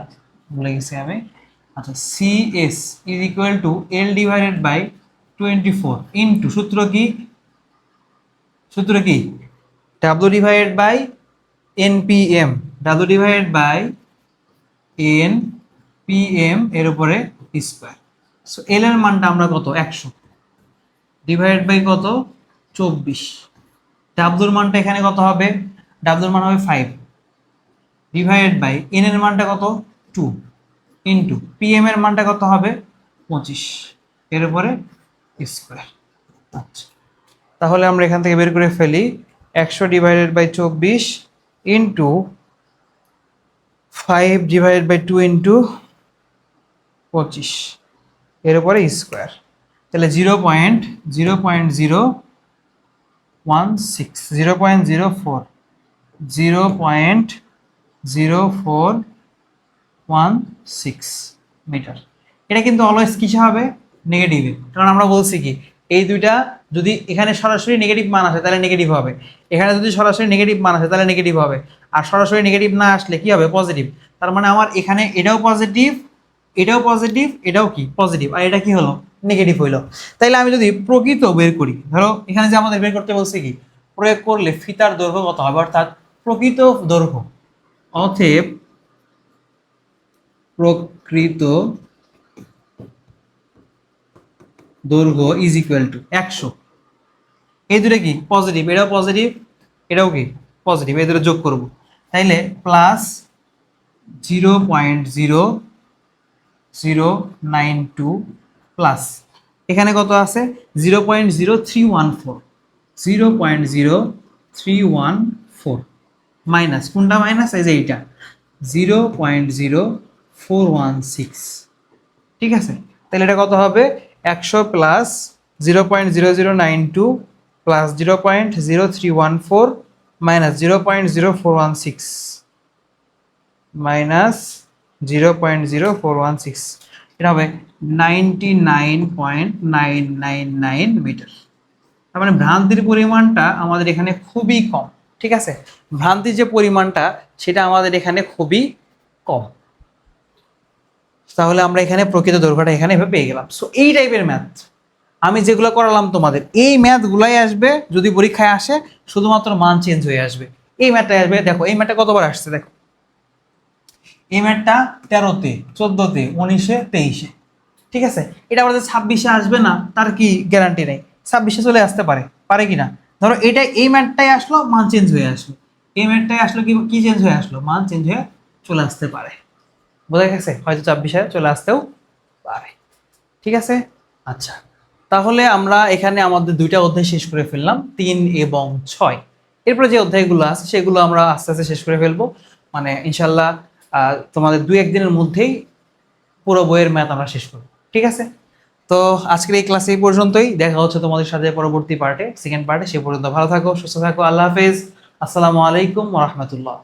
ভুলে গেছি আমি। আচ্ছা, CS is equal to L divided by 24 into সূত্র কি? সূত্র কি? W divided by NPM, W divided by NPM এর উপরে স্কোয়ার। সো এল এর মানটা আমরা কত? 100 ডিভাইডেড বাই কত? 24। ডাব্লুর মানটা এখানে কত হবে? ডাব্লুর মান হবে 5 ডিভাইডেড বাই এন এর মানটা কত? 2 ইন্টু পিএম এর মানটা কত হবে? 25 এর উপরে স্কোয়ার। আচ্ছা, তাহলে আমরা এখান থেকে বের করে ফেলি 100 divided by 24 into 5 divided by 2 into 25 এর উপরে স্কোয়ার। তাহলে 0.016, 0.04, 0.0416 মিটার। এটা কিন্তু অলওয়েজ কিসে হবে? নেগেটিভে, কারণ আমরা বলছি কি এই দুইটা যদি এখানে সরাসরি নেগেটিভ মান আসে তাহলে নেগেটিভ হবে, এখানে যদি সরাসরি নেগেটিভ মান আসে তাহলে নেগেটিভ হবে, আর সরাসরি নেগেটিভ না আসলে কি হবে? পজিটিভ। তার মানে আমার এখানে এটাও পজিটিভ, এটাও পজিটিভ, এটাও কি পজিটিভ, আর এটা কি হলো? নেগেটিভ হইলো। তাইলে আমি যদি প্রকৃত বের করি, ধরো এখানে যে আমাদের বের করতে বলছি কি প্রয়োগ করলে ফিতার দৈর্ঘ্য কত হবে, অর্থাৎ প্রকৃত দৈর্ঘ্য, অতএব প্রকৃত দৈর্ঘ্য ইজ ইকুয়াল টু 100। এই দুটো কি পজিটিভ, এটাও পজিটিভ, এটাও কি পজিটিভ, এই দুটো যোগ করব। তাইলে প্লাস 0.0092 প্লাস এখানে কত আছে 0.0314, 0.0314 মাইনাস কোনটা মাইনাস, এই যে এইটা 0.0416। ঠিক আছে, তাহলে এটা কত হবে 100 প্লাস 0.0092 প্লাস 0.0314 মাইনাস 0.0416 মাইনাস 0.0416, এটা হবে 99.999 মিটার। তার মানে ভ্রান্তির পরিমাণটা আমাদের এখানে খুবই কম। ঠিক আছে, ভ্রান্তির যে পরিমাণটা সেটা আমাদের এখানে খুবই কম। তাহলে আমরা এখানে প্রকৃত দৈর্ঘ্যটা এখানে এভাবে পেয়ে গেলাম। সো এই টাইপের ম্যাথ আমি যেগুলো করালাম তোমাদের, এই ম্যাথগুলাই আসবে যদি পরীক্ষায় আসে, শুধুমাত্র মান চেঞ্জ হয়ে আসবে। এই ম্যাথটা আসবে, দেখো এই ম্যাথটা কতবার আসছে, দেখো এই ম্যাথটা 13-তে, 14-তে, 19-এ, 23-এ। ঠিক আছে, এটা আমাদের 26-এ আসবে না তার কি গ্যারান্টি নেই, 26-এ চলে আসতে পারে, পারে কি না। ধরো এটা এই ম্যাথটাই আসলো, মান চেঞ্জ হয়ে আসলো, এই ম্যাথটাই আসলো, কি কি চেঞ্জ হয়ে আসলো, মান চেঞ্জ হয়ে চলে আসতে পারে। বোঝা গেছে, হয়তো 26-এ চলে আসতেও পারে। ঠিক আছে, আচ্ছা তাহলে আমরা এখানে আমাদের দুইটা অধ্যায় শেষ করে ফেললাম, 3 এবং 6। এরপরে যে অধ্যায়গুলো আছে সেগুলো আমরা আস্তে আস্তে শেষ করে ফেলবো, মানে ইনশাল্লাহ তোমাদের 2-1 দিনের মধ্যেই পুরো বইয়ের ম্যাথ আমরা শেষ করবো। ঠিক আছে, তো আজকের এই ক্লাসে এই পর্যন্তই, দেখা হচ্ছে তোমাদের সাথে পরবর্তী পার্টে, সেকেন্ড পার্টে। সে পর্যন্ত ভালো থাকো, সুস্থ থাকো, আল্লাহ হাফেজ, আসসালামু আলাইকুম ওয়া রাহমাতুল্লাহ।